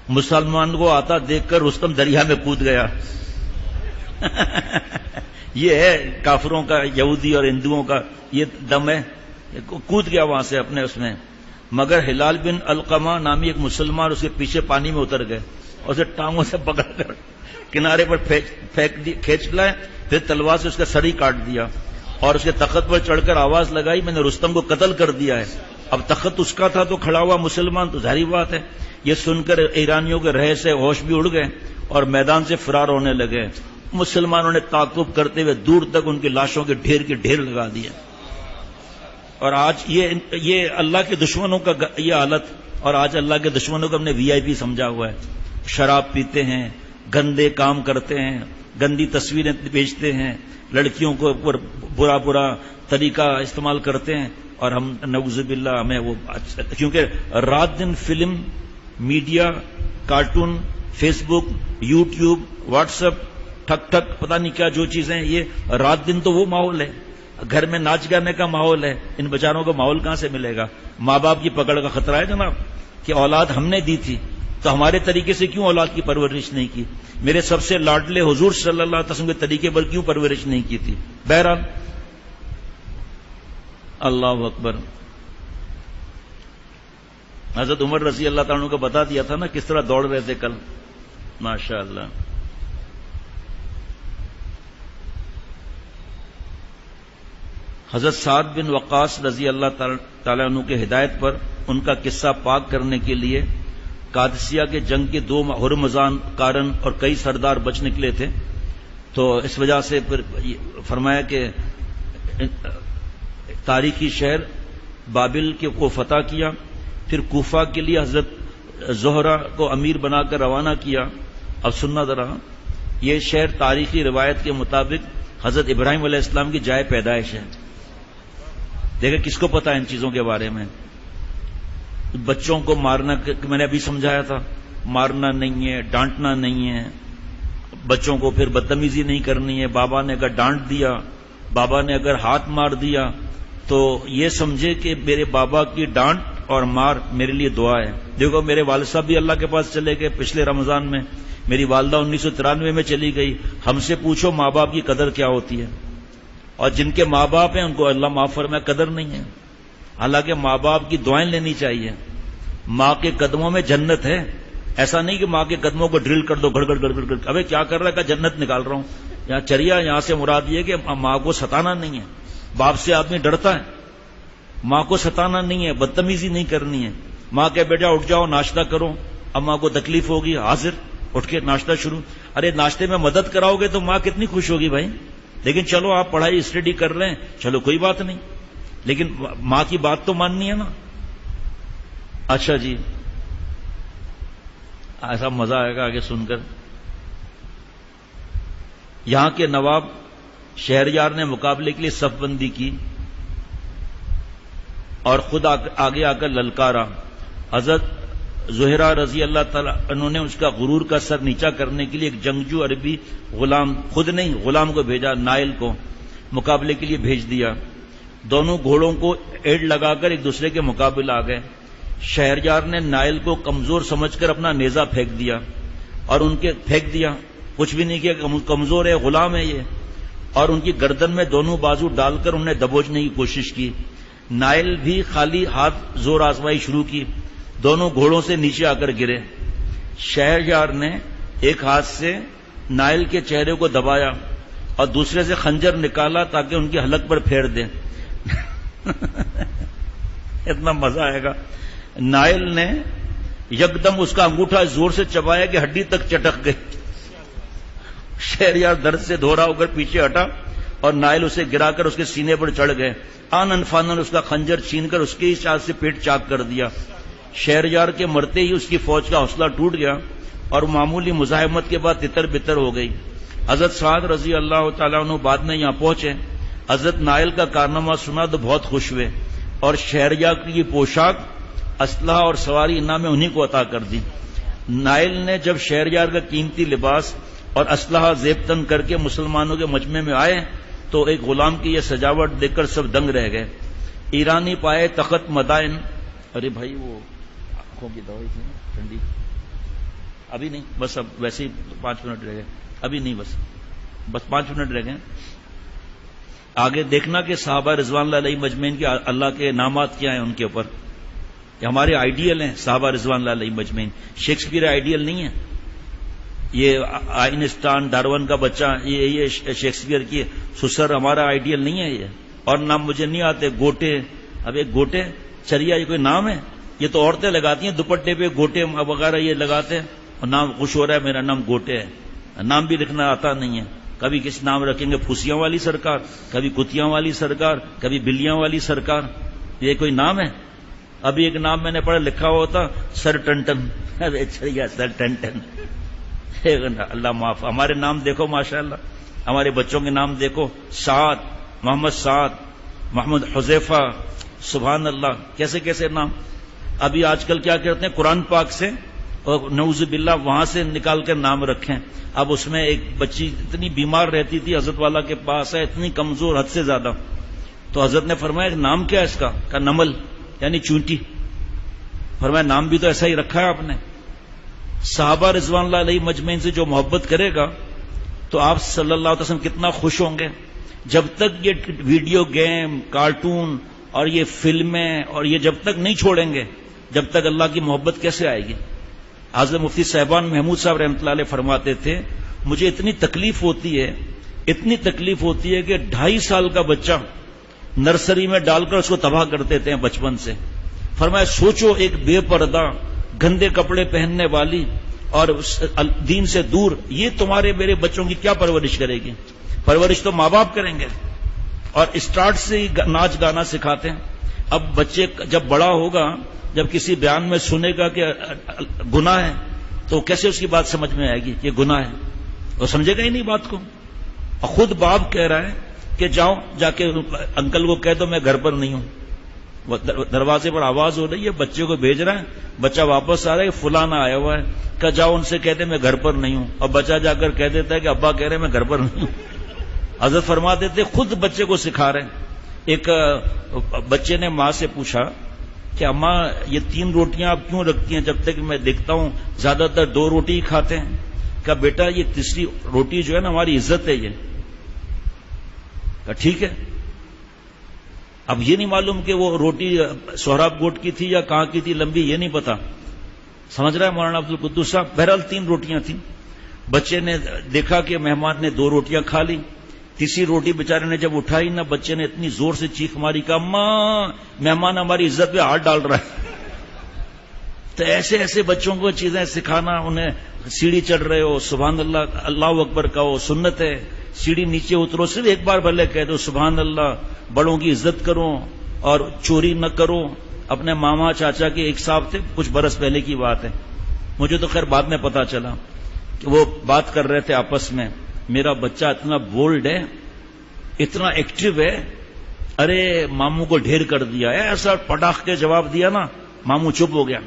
مسلمان کو آتا دیکھ کر رستم دریا میں کود گیا۔ یہ ہے کافروں کا، یہودی اور ہندوؤں کا یہ دم ہے، کود گیا وہاں سے اپنے اس میں۔ مگر ہلال بن علقمہ نامی ایک مسلمان اس کے پیچھے پانی میں اتر گئے اور اسے ٹانگوں سے پکڑ کر کنارے پر کھینچ لائے، پھر تلوار سے اس کا سر ہی کاٹ دیا اور اس کے تخت پر چڑھ کر آواز لگائی، میں نے رستم کو قتل کر دیا ہے۔ اب تخت اس کا تھا تو کھڑا ہوا مسلمان، تو ظاہری بات ہے یہ سن کر ایرانیوں کے رہے سے ہوش بھی اڑ گئے اور میدان سے فرار ہونے لگے۔ مسلمانوں نے تعاقب کرتے ہوئے دور تک ان کی لاشوں کے ڈھیر کے ڈھیر لگا دیا۔ اور آج یہ اللہ کے دشمنوں کا یہ حالت، اور آج اللہ کے دشمنوں کو ہم نے وی آئی پی سمجھا ہوا ہے، شراب پیتے ہیں، گندے کام کرتے ہیں، گندی تصویریں بیچتے ہیں، لڑکیوں کو برا برا طریقہ استعمال کرتے ہیں، اور ہم نعوذ باللہ ہمیں وہ، کیونکہ رات دن فلم، میڈیا، کارٹون، فیس بک، یوٹیوب، واٹس ایپ، ٹھک ٹھک پتہ نہیں کیا جو چیزیں، یہ رات دن تو وہ ماحول ہے، گھر میں ناچ گانے کا ماحول ہے، ان بیچاروں کو ماحول کہاں سے ملے گا؟ ماں باپ کی پکڑ کا خطرہ ہے جناب، کہ اولاد ہم نے دی تھی تو ہمارے طریقے سے کیوں اولاد کی پرورش نہیں کی؟ میرے سب سے لاڈلے حضور صلی اللہ علیہ وسلم کے طریقے پر کیوں پرورش نہیں کی تھی؟ بہرحال اللہ اکبر۔ حضرت عمر رضی اللہ تعالیٰ عنہ کو بتا دیا تھا نا کس طرح دوڑ رہے تھے کل، ماشاء اللہ۔ حضرت سعد بن وقاص رضی اللہ تعالیٰ عنہ کے ہدایت پر ان کا قصہ پاک کرنے کے لیے قادسیہ کے جنگ کے 2 ہرمزان، کارن اور کئی سردار بچ نکلے تھے، تو اس وجہ سے پھر فرمایا کہ تاریخی شہر بابل کو فتح کیا، پھر کوفہ کے لیے حضرت زہرہ کو امیر بنا کر روانہ کیا۔ اب سننا ذرا، یہ شہر تاریخی روایت کے مطابق حضرت ابراہیم علیہ السلام کی جائے پیدائش ہے۔ دیکھیں کس کو پتا ان چیزوں کے بارے میں؟ بچوں کو مارنا، میں نے ابھی سمجھایا تھا، مارنا نہیں ہے، ڈانٹنا نہیں ہے، بچوں کو پھر بدتمیزی نہیں کرنی ہے۔ بابا نے اگر ڈانٹ دیا، بابا نے اگر ہاتھ مار دیا تو یہ سمجھے کہ میرے بابا کی ڈانٹ اور مار میرے لیے دعا ہے۔ دیکھو میرے والد صاحب بھی اللہ کے پاس چلے گئے پچھلے رمضان میں، میری والدہ 1993 میں چلی گئی۔ ہم سے پوچھو ماں باپ کی قدر کیا ہوتی ہے، اور جن کے ماں باپ ہیں ان کو اللہ معاف فرمائے قدر نہیں ہے۔ حالانکہ ماں باپ کی دعائیں لینی چاہیے، ماں کے قدموں میں جنت ہے۔ ایسا نہیں کہ ماں کے قدموں کو ڈرل کر دو، گڑ گڑ گڑ گڑ گڑ، ابے کیا کر رہا ہے؟ کہ جنت نکال رہا ہوں۔ یہاں چریا، یہاں سے مراد یہ کہ ماں کو ستانا نہیں ہے۔ باپ سے آدمی ڈرتا ہے، ماں کو ستانا نہیں ہے، بدتمیزی نہیں کرنی ہے۔ ماں کے بیٹا اٹھ جاؤ ناشتہ کرو، اب ماں کو تکلیف ہوگی، حاضر اٹھ کے ناشتہ شروع۔ ارے ناشتے میں مدد کراؤ گے تو ماں کتنی خوش ہوگی بھائی۔ لیکن چلو آپ پڑھائی اسٹڈی کر رہے ہیں، چلو کوئی بات نہیں، لیکن ماں کی بات تو ماننی ہے نا۔ اچھا جی، ایسا مزہ آئے گا آگے سن کر۔ یہاں کے نواب شہریار نے مقابلے کے لیے صف بندی کی اور خود آگے آ کر للکارا۔ حضرت زہرہ رضی اللہ تعالیٰ انہوں نے اس کا غرور کا سر نیچا کرنے کے لیے ایک جنگجو عربی غلام، خود نہیں غلام کو بھیجا، نائل کو مقابلے کے لیے بھیج دیا۔ دونوں گھوڑوں کو ایڑ لگا کر ایک دوسرے کے مقابل آ گئے۔ شہریار نے نائل کو کمزور سمجھ کر اپنا نیزہ پھینک دیا اور ان کے پھینک دیا، کچھ بھی نہیں کیا، کمزور ہے، غلام ہے یہ۔ اور ان کی گردن میں دونوں بازو ڈال کر انہیں دبوچنے کی کوشش کی۔ نائل بھی خالی ہاتھ زور آزمائی شروع کی، دونوں گھوڑوں سے نیچے آ کر گرے۔ شہریار نے ایک ہاتھ سے نائل کے چہرے کو دبایا اور دوسرے سے خنجر نکالا تاکہ ان کی حلق پر پھیر دیں۔ اتنا مزہ آئے گا۔ نائل نے یکدم اس کا انگوٹھا زور سے چبایا کہ ہڈی تک چٹک گئی۔ شہریار درد سے دھورا ہو کر پیچھے ہٹا اور نائل اسے گرا کر اس کے سینے پر چڑھ گئے۔ آنن فانن اس کا خنجر چھین کر اس کی چاک سے پیٹ چاک کر دیا۔ شہریار کے مرتے ہی اس کی فوج کا حوصلہ ٹوٹ گیا اور معمولی مزاحمت کے بعد تتر بتر ہو گئی۔ حضرت سعد رضی اللہ تعالیٰ عنہ بعد میں یہاں پہنچے۔ حضرت نائل کا کارنامہ سنا تو بہت خوش ہوئے اور شہریار کی پوشاک، اسلحہ اور سواری انعام انہی کو عطا کر دی۔ نائل نے جب شہریار کا قیمتی لباس اور اسلحہ زیب تن کر کے مسلمانوں کے مجمع میں آئے تو ایک غلام کی یہ سجاوٹ دیکھ کر سب دنگ رہ گئے۔ ایرانی پائے تخت مدائن، ارے بھائی وہ آنکھوں کی دوائی تھی نا ٹھنڈی، ابھی نہیں، بس اب ویسے ہی 5 منٹ رہ گئے، ابھی نہیں، بس 5 منٹ رہ گئے۔ آگے دیکھنا کہ صحابہ رضوان اللہ علیہ مجمعین کے اللہ کے انعامات کیا ہیں ان کے اوپر۔ یہ ہمارے آئیڈیل ہیں صحابہ رضوان اللہ علیہ مجمعین، شیکسپیئر آئیڈیل نہیں ہے۔ یہ آئنسٹائن ڈارون کا بچہ یہ شیکسپیئر کی سسر ہمارا آئیڈیل نہیں ہے یہ۔ اور نام مجھے نہیں آتے، گوٹے، اب ایک گوٹے چریا یہ کوئی نام ہے؟ یہ تو عورتیں لگاتی ہیں دوپٹے پہ گوٹے وغیرہ یہ لگاتے ہیں اور نام خوش ہو رہا ہے میرا نام گوٹے ہے، نام بھی لکھنا آتا نہیں ہے۔ کبھی کسی نام رکھیں گے پھوسیاں والی سرکار، کبھی کتیاں والی سرکار، کبھی بلیاں والی سرکار، یہ کوئی نام ہے؟ ابھی ایک نام میں نے پڑھا لکھا ہوا ہوتا سر ٹنٹن، چریا سر ٹنٹن، اللہ معاف۔ ہمارے نام دیکھو ماشاءاللہ، ہمارے بچوں کے نام دیکھو، سعد، محمد سعد، محمد حذیفہ، سبحان اللہ، کیسے کیسے نام۔ ابھی آج کل کیا کرتے ہیں قرآن پاک سے اور نعوذ باللہ وہاں سے نکال کر نام رکھیں۔ اب اس میں ایک بچی اتنی بیمار رہتی تھی حضرت والا کے پاس ہے، اتنی کمزور حد سے زیادہ، تو حضرت نے فرمایا نام کیا ہے اس کا؟ کہا نمل یعنی چونٹی۔ فرمایا نام بھی تو ایسا ہی رکھا ہے آپ نے۔ صحابہ رضوان اللہ علیہ مجمعین سے جو محبت کرے گا تو آپ صلی اللہ علیہ وسلم کتنا خوش ہوں گے۔ جب تک یہ ویڈیو گیم، کارٹون اور یہ فلمیں اور یہ جب تک نہیں چھوڑیں گے، جب تک اللہ کی محبت کیسے آئے گی؟ حضرت مفتی صاحبان محمود صاحب رحمۃ اللہ علیہ فرماتے تھے مجھے اتنی تکلیف ہوتی ہے کہ 2.5 سال کا بچہ نرسری میں ڈال کر اس کو تباہ کر دیتے ہیں بچپن سے۔ فرمایا سوچو ایک بے پردہ، گندے کپڑے پہننے والی اور دین سے دور، یہ تمہارے میرے بچوں کی کیا پرورش کرے گی؟ پرورش تو ماں باپ کریں گے، اور اسٹارٹ سے ہی ناچ گانا سکھاتے ہیں۔ اب بچے جب بڑا ہوگا، جب کسی بیان میں سنے گا کہ گناہ ہے تو کیسے اس کی بات سمجھ میں آئے گی کہ گناہ ہے؟ وہ سمجھے گا ہی نہیں بات کو۔ اور خود باپ کہہ رہا ہے کہ جاؤ جا کے انکل کو کہہ دو میں گھر پر نہیں ہوں۔ وہ دروازے پر آواز ہو رہی ہے، بچے کو بھیج رہا ہے، بچہ واپس آ رہا ہے فلانا آیا ہوا ہے، کہ جاؤ ان سے کہتے میں گھر پر نہیں ہوں، اور بچہ جا کر کہہ دیتا ہے کہ ابا کہہ رہے میں گھر پر نہیں ہوں۔ حضرت فرماتے تھے خود بچے کو سکھا رہے ہیں۔ ایک بچے نے ماں سے پوچھا کہ اماں یہ 3 روٹیاں آپ کیوں رکھتی ہیں؟ جب تک میں دیکھتا ہوں زیادہ تر 2 روٹی ہی کھاتے ہیں۔ کہ بیٹا یہ تیسری روٹی جو ہے نا ہماری عزت ہے یہ۔ کہ ٹھیک ہے۔ اب یہ نہیں معلوم کہ وہ روٹی سہراب گوٹ کی تھی یا کہاں کی تھی، لمبی، یہ نہیں پتا، سمجھ رہا ہے مولانا عبد القدوس صاحب؟ بہرحال 3 روٹیاں تھیں۔ بچے نے دیکھا کہ مہمان نے 2 روٹیاں کھا لی، تیسری روٹی بیچارے نے جب اٹھائی نا، بچے نے اتنی زور سے چیخ ماری کہ اماں مہمان ہماری عزت پہ ہاتھ ڈال رہا ہے۔ تو ایسے ایسے بچوں کو چیزیں سکھانا، انہیں سیڑھی چڑھ رہے ہو سبحان اللہ، اللہ اکبر کہو، سنت ہے، سیڑھی نیچے اترو صرف ایک بار بھلے کہہ دو سبحان اللہ، بڑوں کی عزت کرو اور چوری نہ کرو۔ اپنے ماما چاچا کے ایک صاحب تھے، کچھ برس پہلے کی بات ہے، مجھے تو خیر بعد میں پتا چلا کہ وہ بات کر رہے تھے آپس میں، میرا بچہ اتنا بولڈ ہے، اتنا ایکٹیو ہے، ارے ماموں کو ڈھیر کر دیا ہے، ایسا پٹاخ کے جواب دیا نا، ماموں چپ ہو گیا۔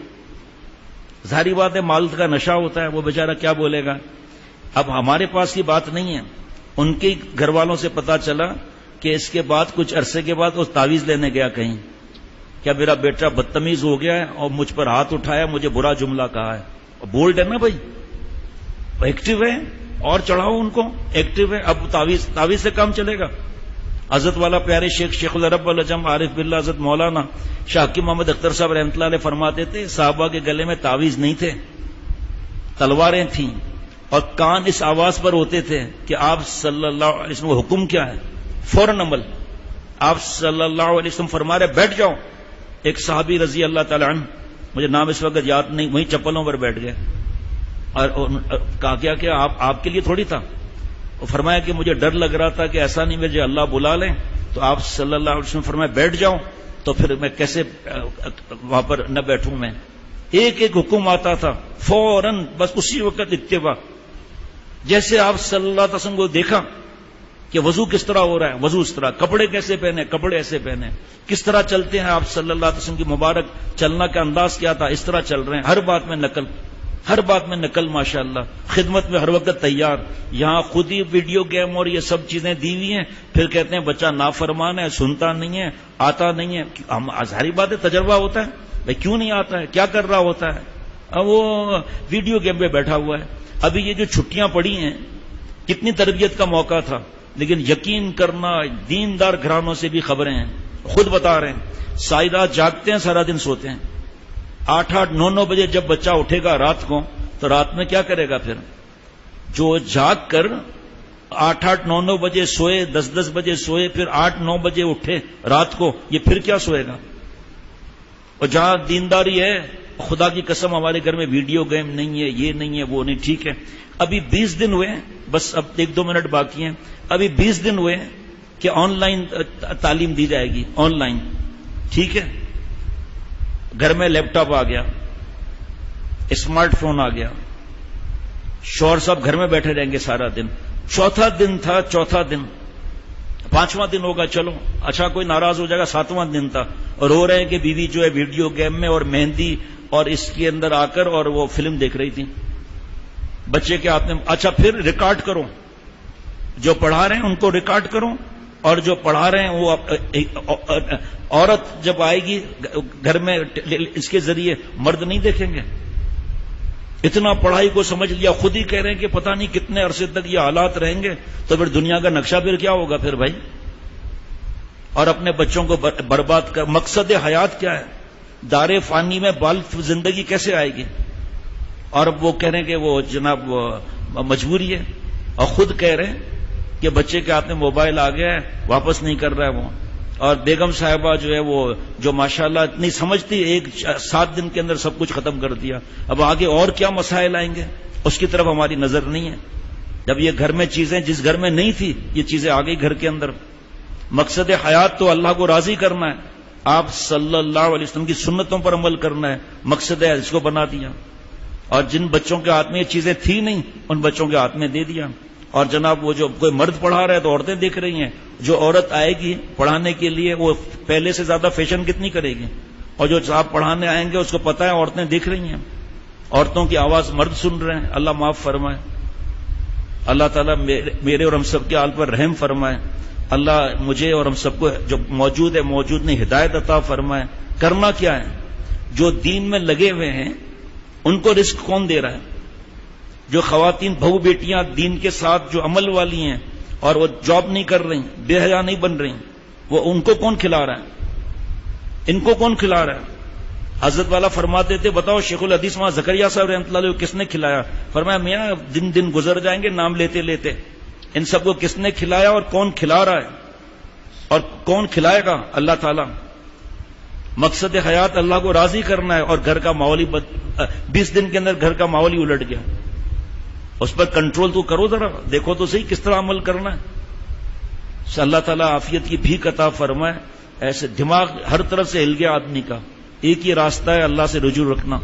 ظاہری بات ہے مال کا نشہ ہوتا ہے، وہ بیچارہ کیا بولے گا۔ اب ہمارے پاس کی بات نہیں ہے، ان کے گھر والوں سے پتا چلا کہ اس کے بعد کچھ عرصے کے بعد وہ تعویذ لینے گیا کہیں، کیا میرا بیٹا بدتمیز ہو گیا ہے اور مجھ پر ہاتھ اٹھایا، مجھے برا جملہ کہا ہے۔ بولڈ ہے نا بھائی، ایکٹیو ہے، اور چڑھاؤ ان کو، ایکٹیو ہے. اب تعویذ سے کام چلے گا؟ حضرت والا پیارے شیخ العرب والعجم عارف باللہ حضرت مولانا شاہ حکیم محمد اختر صاحب رحمۃ اللہ علیہ فرماتے تھے صحابہ کے گلے میں تعویذ نہیں تھے، تلواریں تھیں، اور کان اس آواز پر ہوتے تھے کہ آپ صلی اللہ علیہ وسلم کا حکم کیا ہے، فوراً عمل. آپ صلی اللہ علیہ وسلم فرما رہے بیٹھ جاؤ. ایک صحابی رضی اللہ تعالی عنہ، مجھے نام اس وقت یاد نہیں، وہیں چپلوں پر بیٹھ گئے اور کہا کیا کہ آپ کے لیے تھوڑی تھا. وہ فرمایا کہ مجھے ڈر لگ رہا تھا کہ ایسا نہیں مجھے اللہ بلا لیں، تو آپ صلی اللہ علیہ وسلم فرمایا بیٹھ جاؤ، تو پھر میں کیسے وہاں پر نہ بیٹھوں. میں ایک ایک حکم آتا تھا فوراً، بس اسی وقت اتباع. جیسے آپ صلی اللہ علیہ وسلم کو دیکھا کہ وضو کس طرح ہو رہا ہے، وضو اس طرح، کپڑے کیسے پہنے، کپڑے ایسے پہنے، کس طرح چلتے ہیں آپ صلی اللہ علیہ وسلم کی مبارک چلنا کا انداز کیا تھا، اس طرح چل رہے ہیں. ہر بات میں نقل، ہر بات میں نقل، ماشاءاللہ، خدمت میں ہر وقت تیار. یہاں خود ہی ویڈیو گیم اور یہ سب چیزیں دی ہوئی ہیں، پھر کہتے ہیں بچہ نافرمان ہے، سنتا نہیں ہے، آتا نہیں ہے. ہم ظاہری بات ہے تجربہ ہوتا ہے، بھائی کیوں نہیں آتا ہے، کیا کر رہا ہوتا ہے، اب وہ ویڈیو گیم پہ بیٹھا ہوا ہے. ابھی یہ جو چھٹیاں پڑی ہیں کتنی تربیت کا موقع تھا، لیکن یقین کرنا دیندار گھرانوں سے بھی خبریں ہیں، خود بتا رہے ہیں ساری رات جاگتے ہیں، سارا دن سوتے ہیں. 8-8, 9-9 بجے جب بچہ اٹھے گا رات کو تو رات میں کیا کرے گا؟ پھر جو جاگ کر 8-8, 9-9 بجے سوئے، 10-10 بجے سوئے، پھر 8-9 بجے اٹھے رات کو، یہ پھر کیا سوئے گا؟ اور جہاں دینداری ہے، خدا کی قسم ہمارے گھر میں ویڈیو گیم نہیں ہے، یہ نہیں ہے، وہ نہیں. ٹھیک ہے، ابھی 20 دن ہوئے، بس اب 1-2 منٹ باقی ہیں. ابھی 20 دن ہوئے کہ آن لائن تعلیم دی جائے گی، آن لائن. ٹھیک ہے، گھر میں لیپ ٹاپ آ گیا، اسمارٹ فون آ گیا، شوہر صاحب گھر میں بیٹھے رہیں گے سارا دن. چوتھا دن تھا، چوتھا دن، 5واں دن ہوگا، چلو اچھا کوئی ناراض ہو جائے گا، 7واں دن تھا، اور رو رہے ہیں کہ بیوی جو ہے ویڈیو گیم میں اور مہندی اور اس کے اندر آ کر اور وہ فلم دیکھ رہی تھی بچے کے ہاتھ میں. اچھا پھر ریکارڈ کرو، جو پڑھا رہے ہیں ان کو ریکارڈ کرو، اور جو پڑھا رہے ہیں وہ عورت جب آئے گی گھر میں اس کے ذریعے مرد نہیں دیکھیں گے. اتنا پڑھائی کو سمجھ لیا، خود ہی کہہ رہے ہیں کہ پتہ نہیں کتنے عرصے تک یہ حالات رہیں گے، تو پھر دنیا کا نقشہ پھر کیا ہوگا پھر بھائی. اور اپنے بچوں کو برباد کر، مقصد حیات کیا ہے؟ دار فانی میں بال زندگی کیسے آئے گی؟ اور اب وہ کہہ رہے ہیں کہ وہ جناب مجبوری ہے، اور خود کہہ رہے ہیں کہ بچے کے ہاتھ میں موبائل آ گیا ہے، واپس نہیں کر رہا ہے وہ. اور بیگم صاحبہ جو ہے وہ جو ماشاءاللہ اتنی سمجھتی، 7 دن کے اندر سب کچھ ختم کر دیا. اب آگے اور کیا مسائل آئیں گے، اس کی طرف ہماری نظر نہیں ہے. جب یہ گھر میں چیزیں جس گھر میں نہیں تھی، یہ چیزیں آ گئی گھر کے اندر. مقصد حیات تو اللہ کو راضی کرنا ہے، آپ صلی اللہ علیہ وسلم کی سنتوں پر عمل کرنا ہے، مقصد ہے، اس کو بنا دیا. اور جن بچوں کے ہاتھ میں یہ چیزیں تھی نہیں، ان بچوں کے ہاتھ میں دے دیا. اور جناب وہ جو کوئی مرد پڑھا رہا ہے تو عورتیں دیکھ رہی ہیں، جو عورت آئے گی پڑھانے کے لیے وہ پہلے سے زیادہ فیشن کتنی کرے گی، اور جو صاحب پڑھانے آئیں گے اس کو پتہ ہے عورتیں دیکھ رہی ہیں، عورتوں کی آواز مرد سن رہے ہیں. اللہ معاف فرمائے، اللہ تعالیٰ میرے اور ہم سب کے حال پر رحم فرمائے. اللہ مجھے اور ہم سب کو جو موجود ہے موجود نہیں ہدایت عطا فرمائے. کرنا کیا ہے؟ جو دین میں لگے ہوئے ہیں ان کو رزق کون دے رہا ہے؟ جو خواتین بہو بیٹیاں دین کے ساتھ جو عمل والی ہیں اور وہ جاب نہیں کر رہی، بے حیا نہیں بن رہی، وہ ان کو کون کھلا رہا ہے؟ ان کو کون کھلا رہا ہے؟ حضرت والا فرماتے تھے بتاؤ شیخ الحدیث وہاں زکریا صاحب رحمۃ اللہ علیہ کس نے کھلایا؟ فرمایا میاں دن دن گزر جائیں گے نام لیتے لیتے، ان سب کو کس نے کھلایا اور کون کھلا رہا ہے اور کون کھلائے گا؟ اللہ تعالیٰ. مقصد حیات اللہ کو راضی کرنا ہے. اور گھر کا ماحول ہی 20 دن کے اندر گھر کا ماحول ہی الٹ گیا. اس پر کنٹرول تو کرو، ذرا دیکھو تو صحیح کس طرح عمل کرنا ہے. اللہ تعالیٰ عافیت کی بھیک عطا فرمائے. ایسے دماغ ہر طرف سے ہل گیا آدمی کا. ایک ہی راستہ ہے اللہ سے رجوع رکھنا،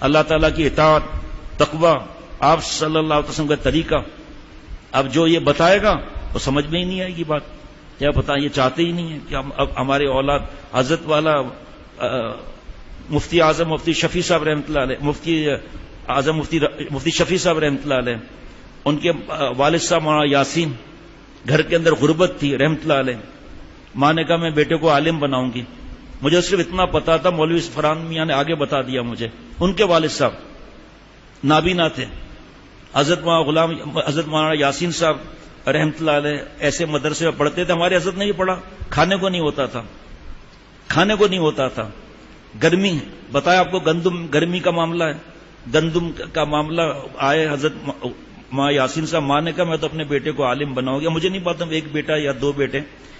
اللہ تعالیٰ کی اطاعت، تقوی، آپ صلی اللہ علیہ وسلم کا طریقہ. اب جو یہ بتائے گا وہ سمجھ میں ہی نہیں آئے گی بات، کیا پتا یہ چاہتے ہی نہیں ہے کہ اب ہمارے اولاد. حضرت والا مفتی اعظم مفتی شفیع صاحب رحمۃ اللہ علیہ، مفتی اعظم مفتی شفیع صاحب رحمۃ اللہ علیہ، ان کے والد صاحب مولانا یاسین، گھر کے اندر غربت تھی رحمۃ اللہ علیہ. ماں نے کہا میں بیٹے کو عالم بناؤں گی. مجھے صرف اتنا پتا تھا، مولوی فرحان میاں نے آگے بتا دیا مجھے. ان کے والد صاحب نابینا تھے حضرت مولانا یاسین صاحب رحمۃ اللہ علیہ ایسے مدرسے میں پڑھتے تھے، ہمارے حضرت نے بھی پڑھا، کھانے کو نہیں ہوتا تھا، گرمی بتایا آپ کو، گرمی کا معاملہ ہے، گندم کا معاملہ آئے، حضرت ماں یاسین صاحب ماں نے کہا میں تو اپنے بیٹے کو عالم بناؤں گا، مجھے نہیں پتا ایک بیٹا یا دو بیٹے،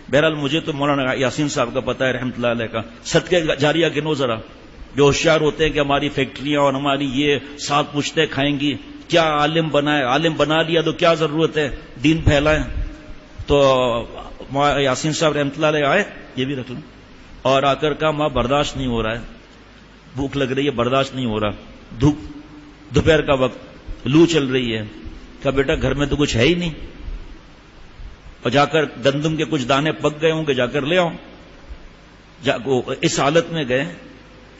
بہرحال مجھے تو مولانا یاسین صاحب کا پتا ہے رحمۃ اللہ علیہ کا، صدقہ جاریہ گنو ذرا، جو ہوشیار ہوتے ہیں کہ ہماری فیکٹریاں اور ہماری یہ ساتھ پشتے کھائیں گی، کیا عالم بنائے، عالم بنا لیا تو کیا ضرورت ہے دین پھیلائیں. تو یاسین صاحب رحمۃ اللہ علیہ آئے، یہ بھی رکھ لیں، اور آ کر کہا ماں برداشت نہیں ہو رہا ہے، بھوک لگ رہی ہے، برداشت نہیں ہو رہا، دھوپ دوپہر کا وقت، لو چل رہی ہے. کہا بیٹا گھر میں تو کچھ ہے ہی نہیں، اور جا کر گندم کے کچھ دانے پک گئے ہوں گے، جا کر لے آؤ. اس حالت میں گئے،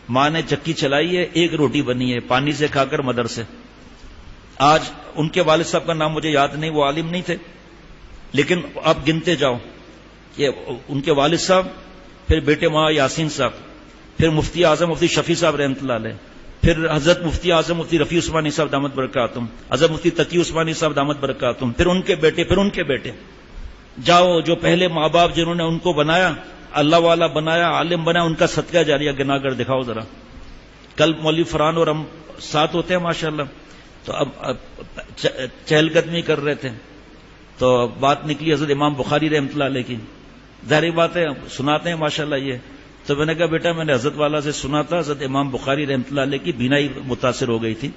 ماں نے چکی چلائی ہے، ایک روٹی بنی ہے، پانی سے کھا کر مدرسے. آج ان کے والد صاحب کا نام مجھے یاد نہیں، وہ عالم نہیں تھے، لیکن آپ گنتے جاؤ کہ ان کے والد صاحب، پھر بیٹے ماں یاسین صاحب، پھر مفتی اعظم مفتی شفیع صاحب رحمۃ اللہ علیہ، پھر حضرت مفتی اعظم مفتی رفیع عثمانی صاحب دامت برکاتہم، حضرت مفتی تقی عثمانی صاحب دامت برکاتہم، پھر ان کے بیٹے. جاؤ جو پہلے ماں باپ جنہوں نے ان کو بنایا، اللہ والا بنایا، عالم بنایا، ان کا صدقہ جاریہ گنا کر دکھاؤ ذرا. کل مولوی فرحان اور ہم ساتھ ہوتے ہیں ماشاءاللہ، تو اب چہل قدمی کر رہے تھے، تو بات نکلی حضرت امام بخاری رحمۃ اللہ علیہ کی. ظاہری بات ہے سناتے ہیں ماشاءاللہ یہ. تو میں نے کہا بیٹا میں نے حضرت والا سے سنا تھا، حضرت امام بخاری رحمۃ اللہ علیہ کی بینائی متاثر ہو گئی تھی،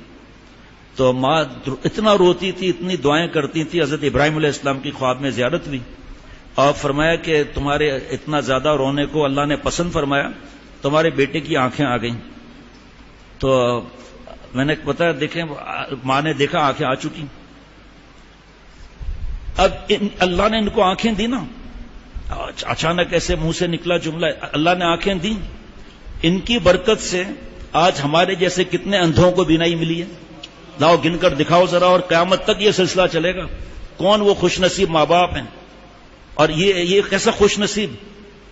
تو ماں اتنا روتی تھی، اتنی دعائیں کرتی تھی. حضرت ابراہیم علیہ السلام کی خواب میں زیارت ہوئی، اور فرمایا کہ تمہارے اتنا زیادہ رونے کو اللہ نے پسند فرمایا، تمہارے بیٹے کی آنکھیں آ گئیں. تو میں نے بتایا دیکھیں، ماں نے دیکھا آنکھیں آ چکی. اب اللہ نے ان کو آنکھیں دی نا، اچانک ایسے منہ سے نکلا جملہ، اللہ نے آنکھیں دی، ان کی برکت سے آج ہمارے جیسے کتنے اندھوں کو بینائی ملی ہے. لاؤ گن کر دکھاؤ ذرا، اور قیامت تک یہ سلسلہ چلے گا. کون وہ خوش نصیب ماں باپ ہیں، اور یہ کیسا خوش نصیب.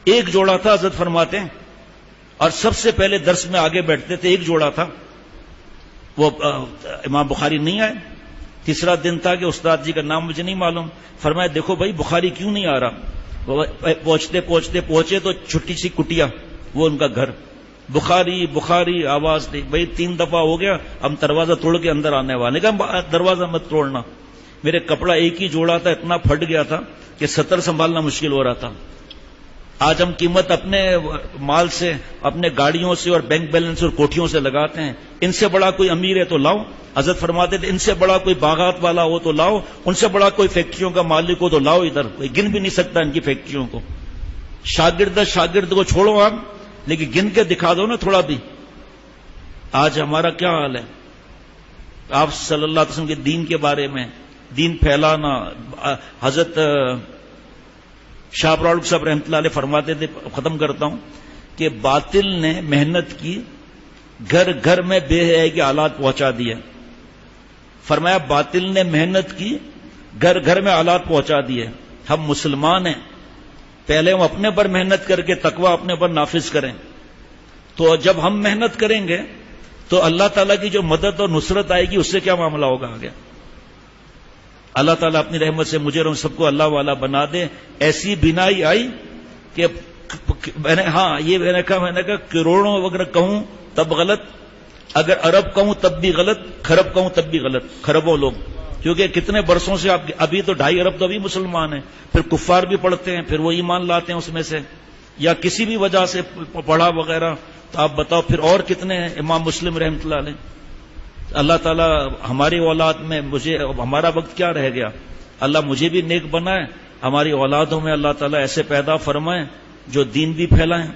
ایک جوڑا تھا حضرت فرماتے ہیں، اور سب سے پہلے درس میں آگے بیٹھتے تھے، ایک جوڑا تھا، وہ امام بخاری نہیں آئے. تیسرا دن تھا کہ استاد جی کا نام مجھے نہیں معلوم، فرمایا دیکھو بھائی بخاری کیوں نہیں آ رہا. پہنچے تو چھوٹی سی کٹیا، وہ ان کا گھر، بخاری آواز دی. بھائی 3 دفعہ ہو گیا، ہم دروازہ توڑ کے اندر آنے والے. کہا دروازہ مت توڑنا. میرے کپڑا ایک ہی جوڑا تھا، اتنا پھٹ گیا تھا کہ 70 سنبھالنا مشکل ہو رہا تھا. آج ہم قیمت اپنے مال سے، اپنے گاڑیوں سے اور بینک بیلنس اور کوٹھیوں سے لگاتے ہیں. ان سے بڑا کوئی امیر ہے تو لاؤ. حضرت فرماتے تھے ان سے بڑا کوئی باغات والا ہو تو لاؤ، ان سے بڑا کوئی فیکٹریوں کا مالک ہو تو لاؤ. ادھر کوئی گن بھی نہیں سکتا ان کی فیکٹریوں کو. شاگرد کو چھوڑو آپ، لیکن گن کے دکھا دو نا تھوڑا بھی. آج ہمارا کیا حال ہے. آپ صلی اللہ علیہ وسلم کے دین کے بارے میں، دین پھیلانا. حضرت شاہ پراڑک صاحب رحمۃ اللہ علیہ فرماتے تھے، ختم کرتا ہوں، کہ باطل نے محنت کی، گھر گھر میں بے حیائی کے حالات پہنچا دیے. فرمایا باطل نے محنت کی، گھر گھر میں حالات پہنچا دیے. ہم مسلمان ہیں، پہلے ہم اپنے پر محنت کر کے تقوی اپنے پر نافذ کریں. تو جب ہم محنت کریں گے تو اللہ تعالیٰ کی جو مدد اور نصرت آئے گی، اس سے کیا معاملہ ہوگا آگے. اللہ تعالیٰ اپنی رحمت سے مجھے اور ہم سب کو اللہ والا بنا دے. ایسی بینائی آئی کہ میں نے کہا کروڑوں اگر کہوں تب غلط، اگر ارب کہوں تب بھی غلط، خرب کہوں تب بھی غلط. خربوں لوگ، کیونکہ کتنے برسوں سے ابھی تو 2.5 ارب تو ابھی مسلمان ہیں، پھر کفار بھی پڑھتے ہیں، پھر وہ ایمان لاتے ہیں اس میں سے، یا کسی بھی وجہ سے پڑھا وغیرہ. تو آپ بتاؤ پھر اور کتنے ہیں. امام مسلم رحمۃ اللہ علیہ. اللہ تعالیٰ ہماری اولاد میں، ہمارا وقت کیا رہ گیا، اللہ مجھے بھی نیک بنائے، ہماری اولادوں میں اللہ تعالیٰ ایسے پیدا فرمائے جو دین بھی پھیلائیں